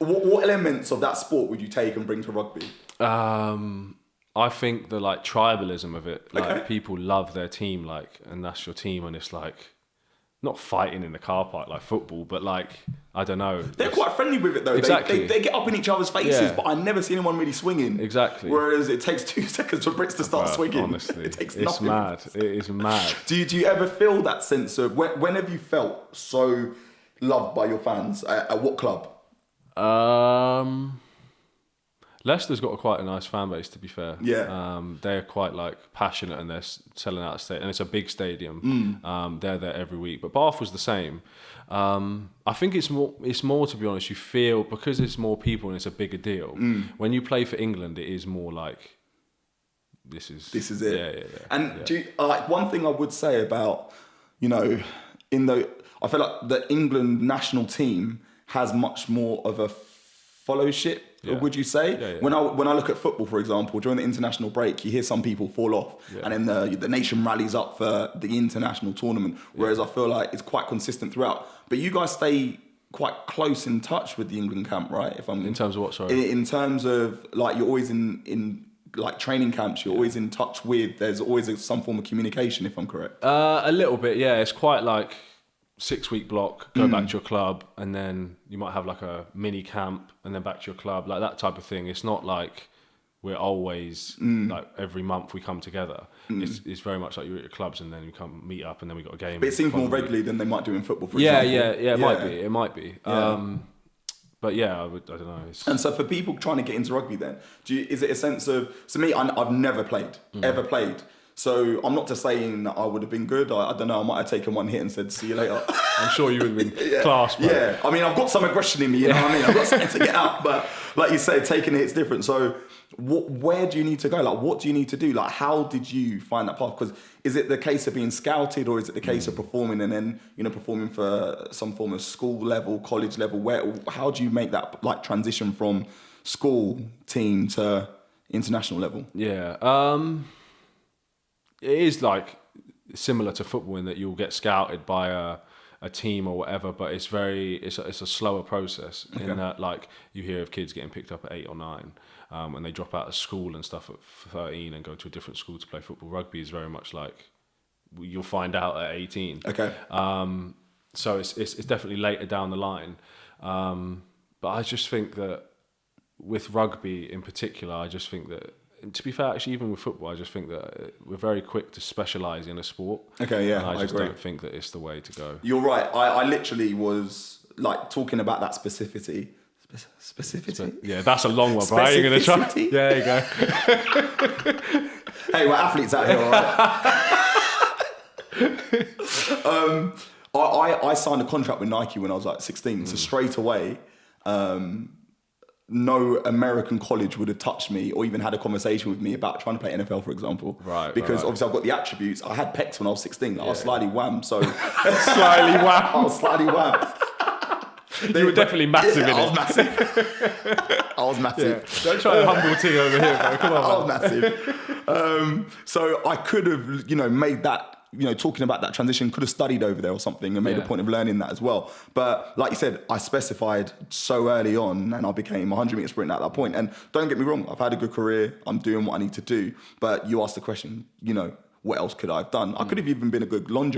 Speaker 2: Yeah.
Speaker 1: What elements of that sport would you take and bring to rugby?
Speaker 2: I think the like tribalism of it, like people love their team, like, and that's your team, and it's like not fighting in the car park like football, but like, I don't know.
Speaker 1: They're quite friendly with it though.
Speaker 2: Exactly.
Speaker 1: They get up in each other's faces, but I never see anyone really swinging.
Speaker 2: Exactly.
Speaker 1: Whereas it takes 2 seconds for Brits to start swinging.
Speaker 2: Honestly,
Speaker 1: it takes
Speaker 2: it's
Speaker 1: nothing.
Speaker 2: mad. It is mad.
Speaker 1: Do you ever feel that sense of when have you felt so loved by your fans? At what club?
Speaker 2: Leicester's got quite a nice fan base, to be fair.
Speaker 1: Yeah.
Speaker 2: They're quite like passionate, and they're selling out a stadium, and it's a big stadium. They're there every week. But Bath was the same. I think it's more, to be honest, you feel, because there's more people and it's a bigger deal. When you play for England, it is more like, this is it. Yeah.
Speaker 1: And do you, like, one thing I would say about, you know, I feel like the England national team has much more of a fellowship. Yeah. Would you say?
Speaker 2: Yeah.
Speaker 1: When I look at football, for example, during the international break, you hear some people fall off, and then the nation rallies up for the international tournament. Whereas I feel like it's quite consistent throughout. But you guys stay quite close in touch with the England camp, right?
Speaker 2: In terms of what? Sorry.
Speaker 1: In terms of, like, you're always in like training camps. You're always in touch with. There's always some form of communication, if I'm correct.
Speaker 2: A little bit, yeah. It's quite like 6-week block, go back to your club, and then you might have like a mini camp and then back to your club, like that type of thing. It's not like we're always like every month we come together. It's very much like you're at your clubs and then you come meet up and then we got a game.
Speaker 1: But it seems more regularly than they might do in football, for example.
Speaker 2: Yeah, it might be. But yeah, I don't know.
Speaker 1: And so for people trying to get into rugby then, is it a sense of, to me, I've never played, ever played. So I'm not just saying that I would have been good. I don't know, I might have taken one hit and said, see you later.
Speaker 2: I'm sure you would have been class, bro.
Speaker 1: Yeah, I mean, I've got some aggression in me, you know what I mean? I've got something to get out, but like you say, taking a hit's different. So where do you need to go? Like, what do you need to do? Like, how did you find that path? Because is it the case of being scouted, or is it the case of performing and then, you know, performing for some form of school level, college level? How do you make that like transition from school team to international level?
Speaker 2: Yeah. It is like similar to football in that you'll get scouted by a team or whatever, but it's a slower process in that, like, you hear of kids getting picked up at 8 or 9, and they drop out of school and stuff at 13 and go to a different school to play football. Rugby is very much like you'll find out at 18.
Speaker 1: Okay.
Speaker 2: So it's definitely later down the line, but I just think that with rugby in particular, I just think that, to be fair, actually, even with football, I just think that we're very quick to specialise in a sport.
Speaker 1: Okay, yeah,
Speaker 2: and I just
Speaker 1: agree.
Speaker 2: don't think that it's the way to go.
Speaker 1: You're right. I literally was like talking about that specificity. Specificity?
Speaker 2: Yeah, that's a long one, bro. Are you going to try?
Speaker 1: Specificity?
Speaker 2: Yeah, there you go.
Speaker 1: Hey, we're athletes out here, all right? I signed a contract with Nike when I was like 16, so straight away, no American college would have touched me or even had a conversation with me about trying to play NFL, for example.
Speaker 2: Right.
Speaker 1: Because obviously I've got the attributes. I had pecs when I was 16. I was slightly wham, so...
Speaker 2: Slightly wham.
Speaker 1: I was slightly wham.
Speaker 2: You were definitely massive in it.
Speaker 1: I was massive. I was massive.
Speaker 2: Yeah. Don't try a humble thing over here, bro. Come on,
Speaker 1: I was massive. So I could have, made that, talking about that transition, could have studied over there or something and made a point of learning that as well. But like you said, I specified so early on and I became a 100-meter sprinter at that point. And don't get me wrong, I've had a good career. I'm doing what I need to do. But you asked the question, what else could I have done? I could have even been a good long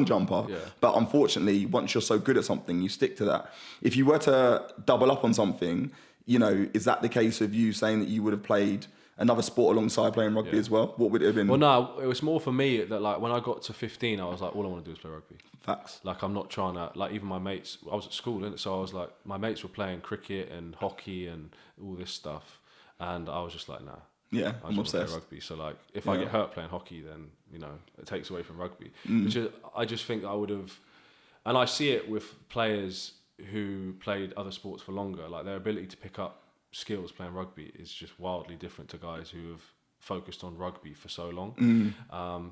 Speaker 1: jumper. Yeah. But unfortunately, once you're so good at something, you stick to that. If you were to double up on something, is that the case of you saying that you would have played another sport alongside playing rugby as well? What would it have been?
Speaker 2: Well, no, it was more for me that, like, when I got to 15, I was like, all I want to do is play rugby.
Speaker 1: Facts.
Speaker 2: Like, I'm not trying to, like, even my mates, I was at school, innit? So I was like, my mates were playing cricket and hockey and all this stuff. And I was just like, nah.
Speaker 1: Yeah,
Speaker 2: I'm obsessed. Play rugby. So, like, if I get hurt playing hockey, then, it takes away from rugby. Which is, I just think I would have, and I see it with players who played other sports for longer, like, their ability to pick up skills playing rugby is just wildly different to guys who have focused on rugby for so long.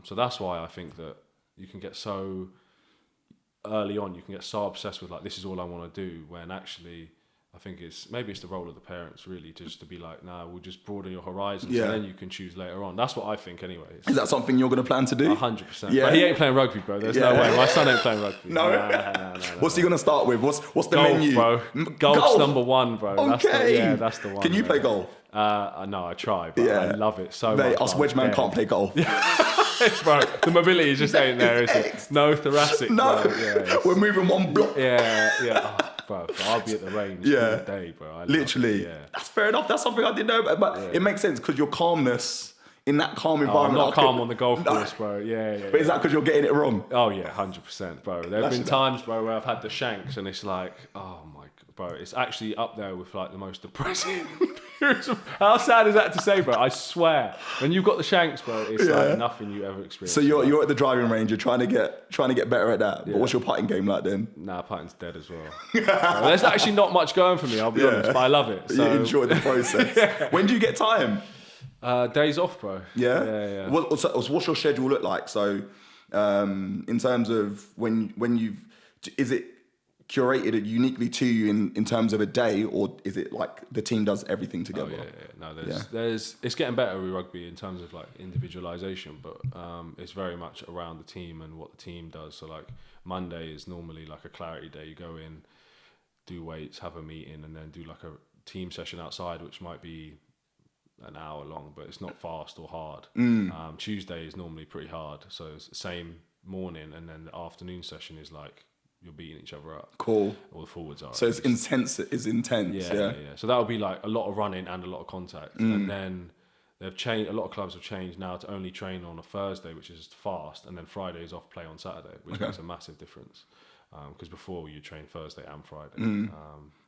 Speaker 2: So that's why I think that you can get so early on, you can get so obsessed with, like, this is all I want to do, when actually I think maybe it's the role of the parents, really, just to be like, nah, we'll just broaden your horizons and then you can choose later on. That's what I think anyway.
Speaker 1: Is that something you're going to plan to do?
Speaker 2: 100%.
Speaker 1: Yeah.
Speaker 2: But he ain't playing rugby, bro. There's no way. My son ain't playing rugby.
Speaker 1: No.
Speaker 2: No.
Speaker 1: What's he going to start with? What's the
Speaker 2: golf,
Speaker 1: menu?
Speaker 2: Bro. Golf's number one, bro.
Speaker 1: Okay.
Speaker 2: That's the one.
Speaker 1: Can you play golf?
Speaker 2: No, I try, but I love it so much.
Speaker 1: Us wedge man can't play golf.
Speaker 2: Bro, the mobility just ain't there, is it? No thoracic,
Speaker 1: no.
Speaker 2: Bro. Yeah,
Speaker 1: we're moving one block.
Speaker 2: Yeah. Oh, bro, I'll be at the range all day, bro.
Speaker 1: Literally. That's fair enough. That's something I didn't know about. But it makes sense because your calmness in that calm environment.
Speaker 2: I'm not calm on the golf course, bro. Yeah.
Speaker 1: But is that because you're getting it wrong?
Speaker 2: Oh, yeah, 100%, bro. There have been times, bro, where I've had the shanks and it's like, oh my God, bro. It's actually up there with, like, the most depressing. How sad is that to say, bro? I swear. When you've got the shanks, bro, it's like nothing you ever experienced.
Speaker 1: So you're at the driving range, you're trying to get better at that. But what's your putting game like then?
Speaker 2: Nah, putting's dead as well. There's actually not much going for me, I'll be honest, but I love it. So.
Speaker 1: You enjoy the process. When do you get time?
Speaker 2: Days off, bro.
Speaker 1: Yeah. What's your schedule look like? So, in terms of is it curated uniquely to you in terms of a day, or is it like the team does everything together?
Speaker 2: No, there's it's getting better with rugby in terms of, like, individualization, but it's very much around the team and what the team does. So, like, Monday is normally like a clarity day. You go in, do weights, have a meeting, and then do like a team session outside, which might be an hour long, but it's not fast or hard. Tuesday is normally pretty hard, so it's the same morning, and then the afternoon session is like you're beating each other up. Cool. All the forwards are.
Speaker 1: So it's intense. It's intense. Yeah.
Speaker 2: So that would be like a lot of running and a lot of contact, and then they've changed. A lot of clubs have changed now to only train on a Thursday, which is fast, and then Friday is off play on Saturday, which makes a massive difference. Because before you train Thursday and Friday.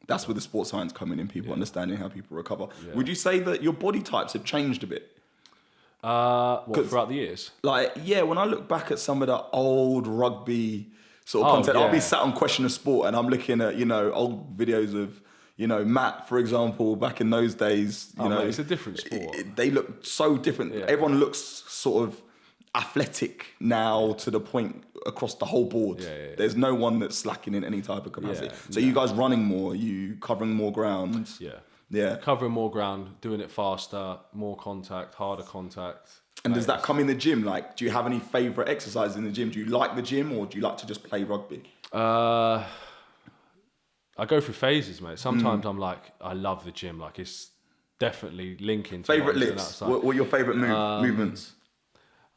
Speaker 1: That's where the sports science coming in, people understanding how people recover. Would you say that your body types have changed a bit?
Speaker 2: Throughout the years?
Speaker 1: Like, when I look back at some of the old rugby sort of content, I'll be sat on Question of Sport and I'm looking at, old videos of, Matt, for example, back in those days,
Speaker 2: mate, it's a different sport.
Speaker 1: They look so different. Yeah. Everyone looks sort of athletic now to the point across the whole board. There's no one that's slacking in any type of capacity. So you guys running more, you covering more ground. Yeah. Covering
Speaker 2: more ground, doing it faster, more contact, harder contact.
Speaker 1: And does that come in the gym? Like, do you have any favourite exercises in the gym? Do you like the gym or do you like to just play rugby?
Speaker 2: I go through phases, mate. Sometimes I'm like, I love the gym. Like it's definitely linking to
Speaker 1: Favorite
Speaker 2: what I'm doing
Speaker 1: lifts?
Speaker 2: outside.
Speaker 1: What are your favorite movements?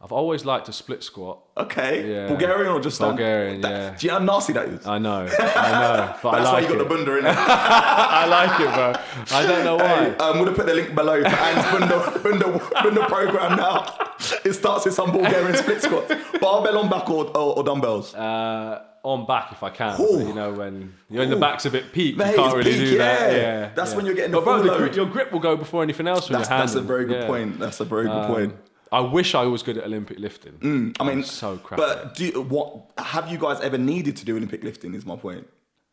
Speaker 2: I've always liked a split squat.
Speaker 1: Okay.
Speaker 2: Yeah.
Speaker 1: Bulgarian or just
Speaker 2: Bulgarian, yeah.
Speaker 1: Do you know how nasty that is?
Speaker 2: I know. But
Speaker 1: That's
Speaker 2: I
Speaker 1: why
Speaker 2: like
Speaker 1: you got
Speaker 2: it.
Speaker 1: the bunda in it.
Speaker 2: I like it, bro. I don't know why.
Speaker 1: Hey, I'm going to put the link below for Anne's bunda program now. It starts with some Bulgarian split squats. Barbell on back or dumbbells?
Speaker 2: On back if I can.
Speaker 1: Ooh.
Speaker 2: You know, when you're in the back's a bit peak,
Speaker 1: Mate,
Speaker 2: you can't
Speaker 1: it's
Speaker 2: really
Speaker 1: peak,
Speaker 2: do that. Yeah.
Speaker 1: That's when you're getting the
Speaker 2: But bro,
Speaker 1: full load.
Speaker 2: your grip will go before anything else when you're handling.
Speaker 1: That's a very good point. That's a very good point.
Speaker 2: I wish I was good at Olympic lifting.
Speaker 1: I mean,
Speaker 2: I'm so crap.
Speaker 1: But have you guys ever needed to do Olympic lifting? Is my point.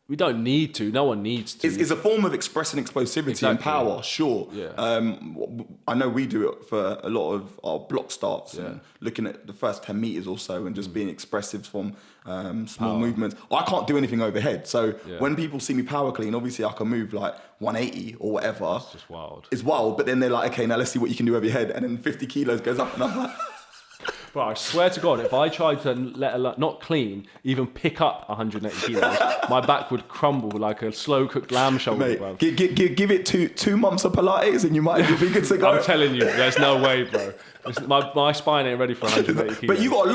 Speaker 2: We don't need to. No one needs to.
Speaker 1: It's a form of expressing explosivity and power, sure.
Speaker 2: Yeah.
Speaker 1: I know we do it for a lot of our block starts and looking at the first 10 meters or so and just being expressive from small movements. I can't do anything overhead. So when people see me power clean, obviously I can move like 180 or whatever.
Speaker 2: It's just wild.
Speaker 1: It's wild, but then they're like, okay, now let's see what you can do over your head. And then 50 kilos goes up and I'm like...
Speaker 2: Bro, I swear to God, if I tried to not clean, even pick up 180 kilos, my back would crumble like a slow-cooked lamb shoulder,
Speaker 1: Mate,
Speaker 2: bro.
Speaker 1: give it 2 months of Pilates and you might be good to go.
Speaker 2: I'm telling you, there's no way, bro. My spine ain't ready for 180 kilos.
Speaker 1: But you're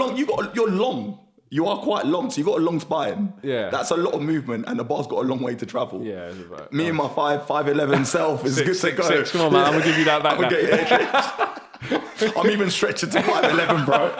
Speaker 1: long. You are quite long, so you got a long spine.
Speaker 2: Yeah.
Speaker 1: That's a lot of movement, and the bar's got a long way to travel.
Speaker 2: Yeah, it's right.
Speaker 1: Me and my 5'11" self is good to go.
Speaker 2: 6'6". Come on, man, I'm gonna give you that back now.
Speaker 1: I'm even stretching to 5'11", bro.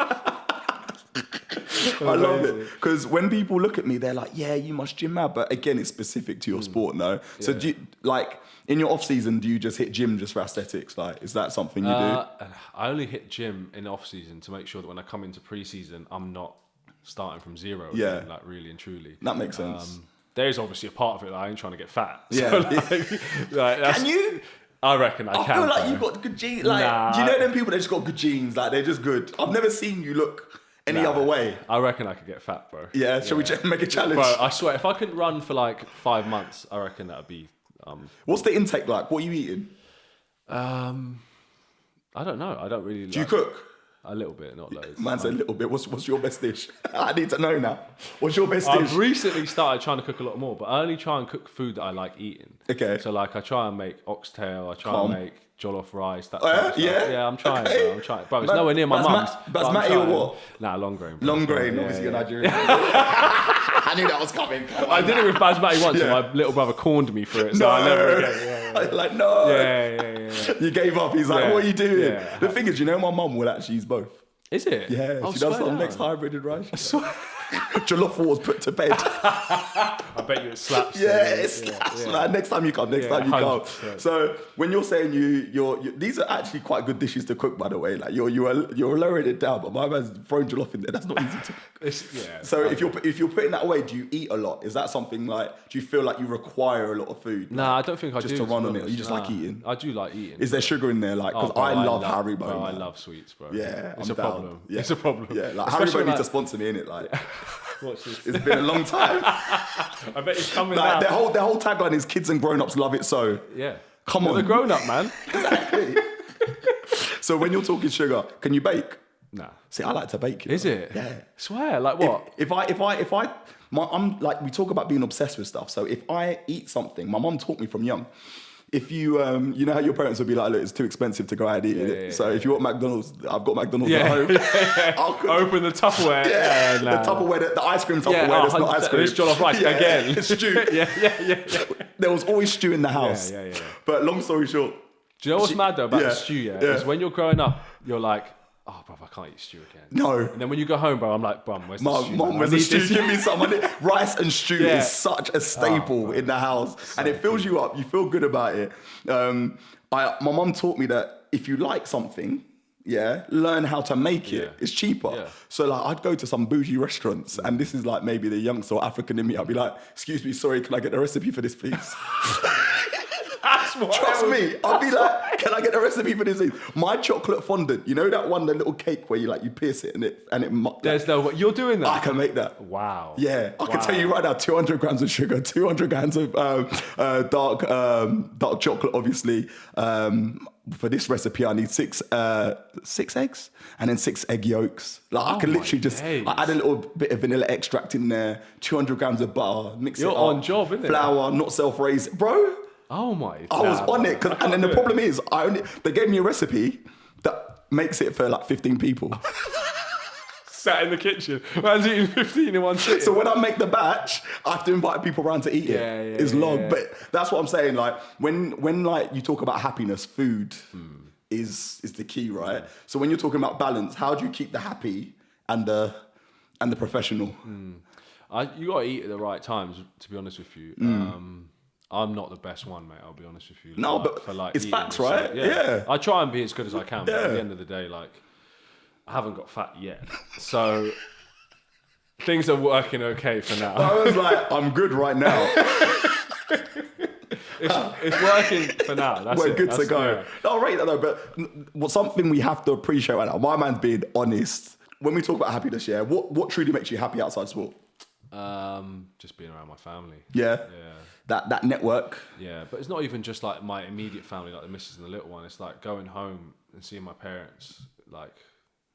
Speaker 1: I love it because when people look at me, they're like, "Yeah, you must gym out." But again, it's specific to your sport, no. So, do you, like in your off season, do you just hit gym just for aesthetics? Like, is that something you do?
Speaker 2: I only hit gym in off season to make sure that when I come into pre-season, I'm not starting from zero.
Speaker 1: Yeah,
Speaker 2: again, like really and truly.
Speaker 1: That makes sense.
Speaker 2: There's obviously a part of it that I ain't trying to get fat.
Speaker 1: Yeah.
Speaker 2: So like,
Speaker 1: Can you?
Speaker 2: I reckon I can.
Speaker 1: I feel like you've got good genes. Like, do you know them people that just got good genes? Like, they're just good. I've never seen you look any other way.
Speaker 2: I reckon I could get fat, bro.
Speaker 1: Yeah, shall we make a challenge?
Speaker 2: Bro, I swear, if I couldn't run for like 5 months, I reckon that would be...
Speaker 1: What's the intake like? What are you eating?
Speaker 2: I don't know. I don't really...
Speaker 1: Do you cook?
Speaker 2: A little bit, not loads.
Speaker 1: Man's a little bit. What's your best dish? I need to know now. What's your best dish?
Speaker 2: I've recently started trying to cook a lot more, but I only try and cook food that I like eating.
Speaker 1: Okay.
Speaker 2: So like I try and make oxtail, I try and make jollof rice, that
Speaker 1: yeah?
Speaker 2: type of stuff. Yeah, I'm trying,
Speaker 1: Okay.
Speaker 2: bro. I'm trying. Bro, it's nowhere near my mum's.
Speaker 1: Basmati or what?
Speaker 2: Nah, long grain. Bro.
Speaker 1: Long grain,
Speaker 2: Yeah,
Speaker 1: obviously
Speaker 2: yeah.
Speaker 1: you're Nigerian. I knew that was coming.
Speaker 2: I did it with basmati once, and my little brother corned me for it, so I never again. Yeah.
Speaker 1: Like, no.
Speaker 2: Yeah.
Speaker 1: You gave up. He's like, what are you doing?
Speaker 2: Yeah.
Speaker 1: The thing is, you know, my mum will actually use both.
Speaker 2: Is it?
Speaker 1: Yeah,
Speaker 2: Oh,
Speaker 1: she does
Speaker 2: swear
Speaker 1: some
Speaker 2: down.
Speaker 1: next hybrided rice. I swear. Jollof wars put to bed.
Speaker 2: I bet you it slaps.
Speaker 1: Yeah, it slaps, man. Next time you come, next time you come.
Speaker 2: 100%.
Speaker 1: So when you're saying you're these are actually quite good dishes to cook, by the way. Like you're lowering it down, but my man's throwing jollof in there. That's not easy to cook. So if you're putting that away, do you eat a lot? Is that something like? Do you feel like you require a lot of food?
Speaker 2: Nah, I don't think I do.
Speaker 1: Just to run on it, or you just like eating?
Speaker 2: I do like eating.
Speaker 1: Is there sugar in there? Like, because
Speaker 2: bro,
Speaker 1: I love Haribo.
Speaker 2: Bro, I
Speaker 1: man.
Speaker 2: love sweets, bro.
Speaker 1: Yeah,
Speaker 2: it's
Speaker 1: I'm
Speaker 2: a
Speaker 1: down.
Speaker 2: problem.
Speaker 1: Yeah.
Speaker 2: It's a problem.
Speaker 1: Yeah, like
Speaker 2: Especially
Speaker 1: Haribo needs to sponsor me in it. Like,
Speaker 2: what's this?
Speaker 1: it's been a long time.
Speaker 2: I bet it's coming
Speaker 1: Like
Speaker 2: out.
Speaker 1: their whole tagline is "Kids and grown-ups love it so."
Speaker 2: Yeah.
Speaker 1: Come
Speaker 2: You're
Speaker 1: on,
Speaker 2: the grown-up, man.
Speaker 1: Exactly. So when you're talking sugar, can you bake?
Speaker 2: Nah.
Speaker 1: See, I like to bake.
Speaker 2: Is it?
Speaker 1: Yeah.
Speaker 2: Swear, like what?
Speaker 1: I'm like, we talk about being obsessed with stuff. So if I eat something, my mum taught me from young. If you, you know how your parents would be like, look, it's too expensive to go out and eat it. So if you want McDonald's, I've got McDonald's at home. I'll cook.
Speaker 2: Open the Tupperware.
Speaker 1: The Tupperware, the ice cream Tupperware that's not ice cream.
Speaker 2: It's jollof rice again.
Speaker 1: It's stew.
Speaker 2: yeah.
Speaker 1: There was always stew in the house.
Speaker 2: Yeah.
Speaker 1: But long story short.
Speaker 2: Do you know what's mad though about the stew, is when you're growing up, you're like, oh, bro, I can't eat stew again.
Speaker 1: No.
Speaker 2: And then when you go home, bro, I'm like, bro, where's the stew?
Speaker 1: Mom, where's the stew? Give me some. Rice and stew is such a staple in the house. And it fills you up. You feel good about it. My mom taught me that if you like something, learn how to make it. It's cheaper.
Speaker 2: Yeah.
Speaker 1: So like, I'd go to some bougie restaurants, and this is like maybe the youngster or African in me. I'd be like, excuse me, sorry, can I get the recipe for this, please? Trust me, I'll be like, can I get the recipe for this? My chocolate fondant, you know that one, the little cake where you pierce it and it.
Speaker 2: There's no way. You're doing that?
Speaker 1: I can make that.
Speaker 2: Wow.
Speaker 1: Yeah, I can tell you right now, 200 grams of sugar, 200 grams of dark chocolate, obviously. for this recipe, I need six eggs and then 6 egg yolks. Like I can literally just I add a little bit of vanilla extract in there, 200 grams of butter, mix it up.
Speaker 2: You're on job, isn't it?
Speaker 1: Flour, not self-raised. Bro,
Speaker 2: oh my
Speaker 1: I was on it. And then the problem is, they gave me a recipe that makes it for like 15 people.
Speaker 2: Sat in the kitchen. Man's eating 15 in one sitting.
Speaker 1: So when I make the batch, I have to invite people around to eat it. It's long. But that's what I'm saying. Like when like you talk about happiness, food is the key, right? So when you're talking about balance, how do you keep the happy and the professional?
Speaker 2: You got to eat at the right times, to be honest with you. I'm not the best one, mate. I'll be honest with you.
Speaker 1: No, but for like it's facts, right? Yeah.
Speaker 2: I try and be as good as I can, but at the end of the day, like, I haven't got fat yet. So things are working okay for now.
Speaker 1: I was like, I'm good right now.
Speaker 2: It's working for now.
Speaker 1: We're good to go. Yeah. No, I rate that though, but something we have to appreciate right now, my man's being honest. When we talk about happiness, what truly makes you happy outside sport?
Speaker 2: Just being around my family.
Speaker 1: Yeah. That network.
Speaker 2: Yeah, but it's not even just like my immediate family, like the missus and the little one. It's like going home and seeing my parents. Like,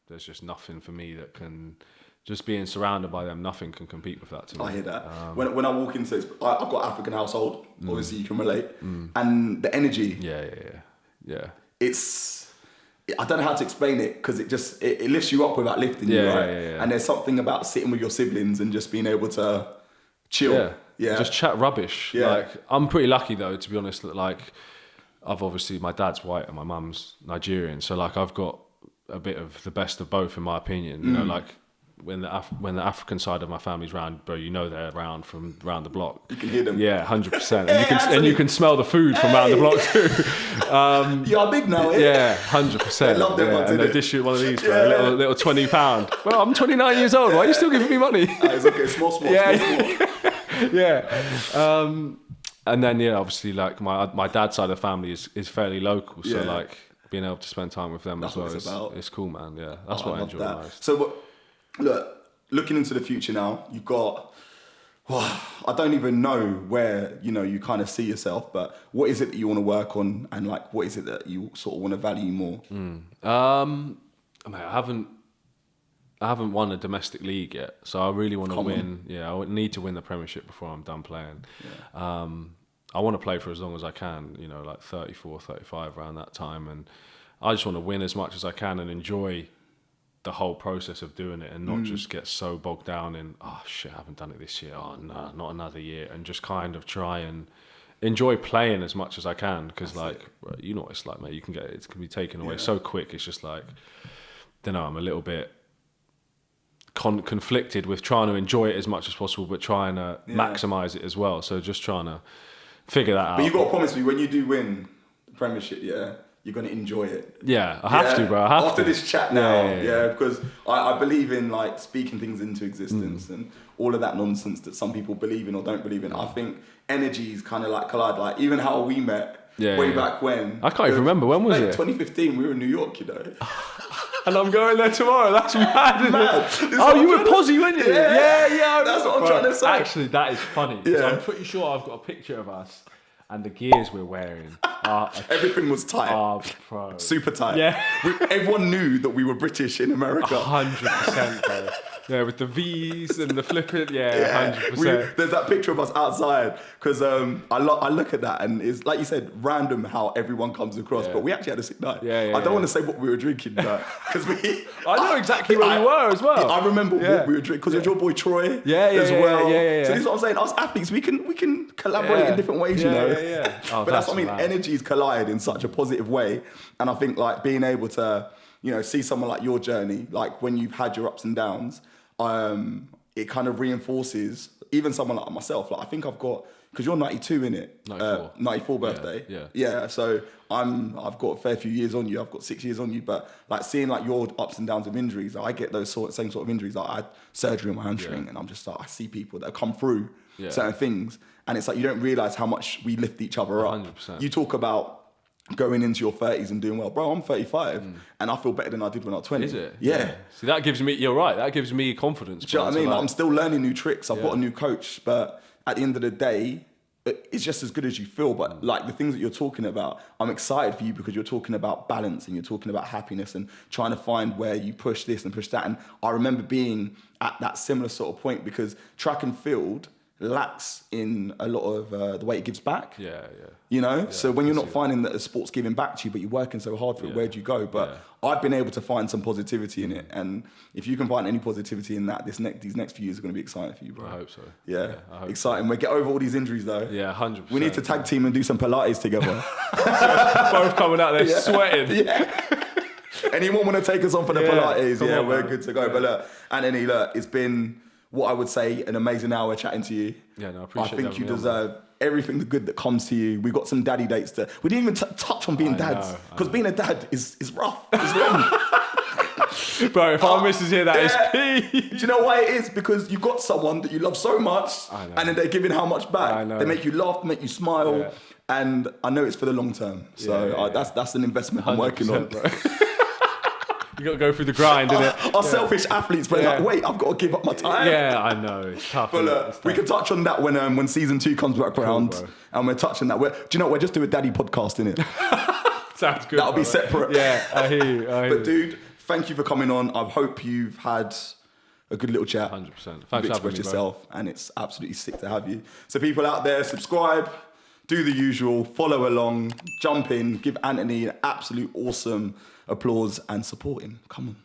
Speaker 2: there's just nothing for me that can. Just being surrounded by them, nothing can compete with that to me.
Speaker 1: I hear that. When I walk into this, I've got an African household. Obviously, you can relate. And the energy.
Speaker 2: Yeah.
Speaker 1: It's. I don't know how to explain it because it lifts you up without lifting you, right?
Speaker 2: Yeah.
Speaker 1: And there's something about sitting with your siblings and just being able to chill. Yeah.
Speaker 2: Just chat rubbish.
Speaker 1: Yeah.
Speaker 2: Like, I'm pretty lucky though, to be honest, that like I've obviously, my dad's white and my mum's Nigerian. So like I've got a bit of the best of both in my opinion. You know, like when the African side of my family's round, bro, you know they're around from round the block.
Speaker 1: You can hear them.
Speaker 2: Yeah, 100%. And you can smell the food from round the block too.
Speaker 1: You're big now, eh?
Speaker 2: Yeah, 100%.
Speaker 1: I love them ones,
Speaker 2: and they dish you one of these, bro, little £20. Well, I'm 29 years old. Why are you still giving me money?
Speaker 1: It's okay, small.
Speaker 2: Yeah. And then obviously like my dad's side of the family is fairly local, so like being able to spend time with them as well it's cool, man. Yeah, that's what I enjoy the most.
Speaker 1: So look, looking into the future now, you've got. I don't even know where you kind of see yourself, but what is it that you want to work on, and like what is it that you sort of want to value more?
Speaker 2: I haven't won a domestic league yet, so I really want to win. Yeah, I need to win the Premiership before I'm done playing. Yeah. I want to play for as long as I can, like 34, 35 around that time, and I just want to win as much as I can and enjoy the whole process of doing it, and not just get so bogged down in, oh shit, I haven't done it this year, oh no, not another year, and just kind of try and enjoy playing as much as I can, because like, you know what it's like, mate, it can be taken away so quick. It's just like, I'm a little bit conflicted with trying to enjoy it as much as possible, but trying to maximise it as well. So just trying to figure that out.
Speaker 1: But you've got to promise me, when you do win the Premiership, you're going to enjoy it.
Speaker 2: Yeah, I have to, bro. I have
Speaker 1: After
Speaker 2: to.
Speaker 1: this chat now, because I believe in like speaking things into existence and all of that nonsense that some people believe in or don't believe in. I think energies kind of like collide. Like even how we met way back when.
Speaker 2: I can't even remember. When was it?
Speaker 1: 2015. We were in New York,
Speaker 2: And I'm going there tomorrow. That's mad, isn't it? Oh, you were Posy, weren't you? Yeah.
Speaker 1: That's what I'm trying to say.
Speaker 2: Actually, that is funny. Yeah. I'm pretty sure I've got a picture of us and the gears we're wearing.
Speaker 1: Everything was tight.
Speaker 2: Bro.
Speaker 1: Super tight.
Speaker 2: Yeah.
Speaker 1: Everyone knew that we were British in America.
Speaker 2: 100%, bro. Yeah, with the V's and the flipping. Yeah, 100%.
Speaker 1: There's that picture of us outside, because I look at that and it's, like you said, random how everyone comes across, but we actually had a sick night. I don't want to say what we were drinking, because
Speaker 2: I know exactly where we were as well.
Speaker 1: I remember what we were drinking, because it was your boy Troy as well.
Speaker 2: Yeah.
Speaker 1: So this is what I'm saying, us athletes, we can collaborate in different ways,
Speaker 2: Yeah. Oh,
Speaker 1: but that's what I mean, energies collide in such a positive way, and I think like being able to, see someone like your journey, like when you've had your ups and downs, it kind of reinforces even someone like myself. Like I think I've got, because you're 92 innit? 94 birthday. Yeah. So I've got a fair few years on you. I've got 6 years on you. But like seeing like your ups and downs of injuries, I get those same sort of injuries. Like I had surgery on my hamstring, and I'm just like, I see people that come through certain things, and it's like you don't realise how much we lift each other up.
Speaker 2: 100%.
Speaker 1: You talk about going into your 30s and doing well. Bro, I'm 35 and I feel better than I did when I was 20.
Speaker 2: Is it?
Speaker 1: Yeah.
Speaker 2: See, that gives me, you're right, that gives me confidence.
Speaker 1: Do you know what I mean? Like, I'm still learning new tricks. I've got a new coach, but at the end of the day, it's just as good as you feel. But like the things that you're talking about, I'm excited for you because you're talking about balance and you're talking about happiness and trying to find where you push this and push that. And I remember being at that similar sort of point because track and field lacks in a lot of the way it gives back. You know, so when you're not finding that the sport's giving back to you, but you're working so hard for it, where do you go? But I've been able to find some positivity in it, and if you can find any positivity in that, these next few years are going to be exciting for you, bro.
Speaker 2: I hope so.
Speaker 1: I hope exciting. So. We get over all these injuries though.
Speaker 2: 100%.
Speaker 1: We need to tag team and do some Pilates together.
Speaker 2: Both coming out there sweating.
Speaker 1: Anyone want to take us on for the Pilates?
Speaker 2: Come on,
Speaker 1: we're
Speaker 2: man.
Speaker 1: good to go. But look, Anthony, it's been what I would say an amazing hour chatting to you.
Speaker 2: Yeah, no, I appreciate it.
Speaker 1: I think you deserve everything the good that comes to you. We got some daddy dates to. We didn't even touch on being dads because being a dad is rough. It's long.
Speaker 2: Bro, if our missus hear that, it's pee.
Speaker 1: Do you know why it is? Because you've got someone that you love so much, and then they're giving how much back. They make you laugh, make you smile, and I know it's for the long term. So that's an investment I'm working on.
Speaker 2: Bro. You got to go through the grind, innit?
Speaker 1: Our selfish athletes, but like, wait, I've got to give up my time.
Speaker 2: Yeah, I know. It's tough.
Speaker 1: But look, we can touch on that when season 2 comes back around, and we're touching that. Do you know what? We're just doing a daddy podcast, innit?
Speaker 2: Sounds good.
Speaker 1: That'll be separate.
Speaker 2: Yeah, I hear you.
Speaker 1: But dude, thank you for coming on. I hope you've had a good little chat.
Speaker 2: 100%. Thanks for
Speaker 1: You've
Speaker 2: having
Speaker 1: expressed
Speaker 2: me,
Speaker 1: yourself, and it's absolutely sick to have you. So people out there, subscribe, do the usual, follow along, jump in, give Anthony an absolute awesome applause and support him. Come on.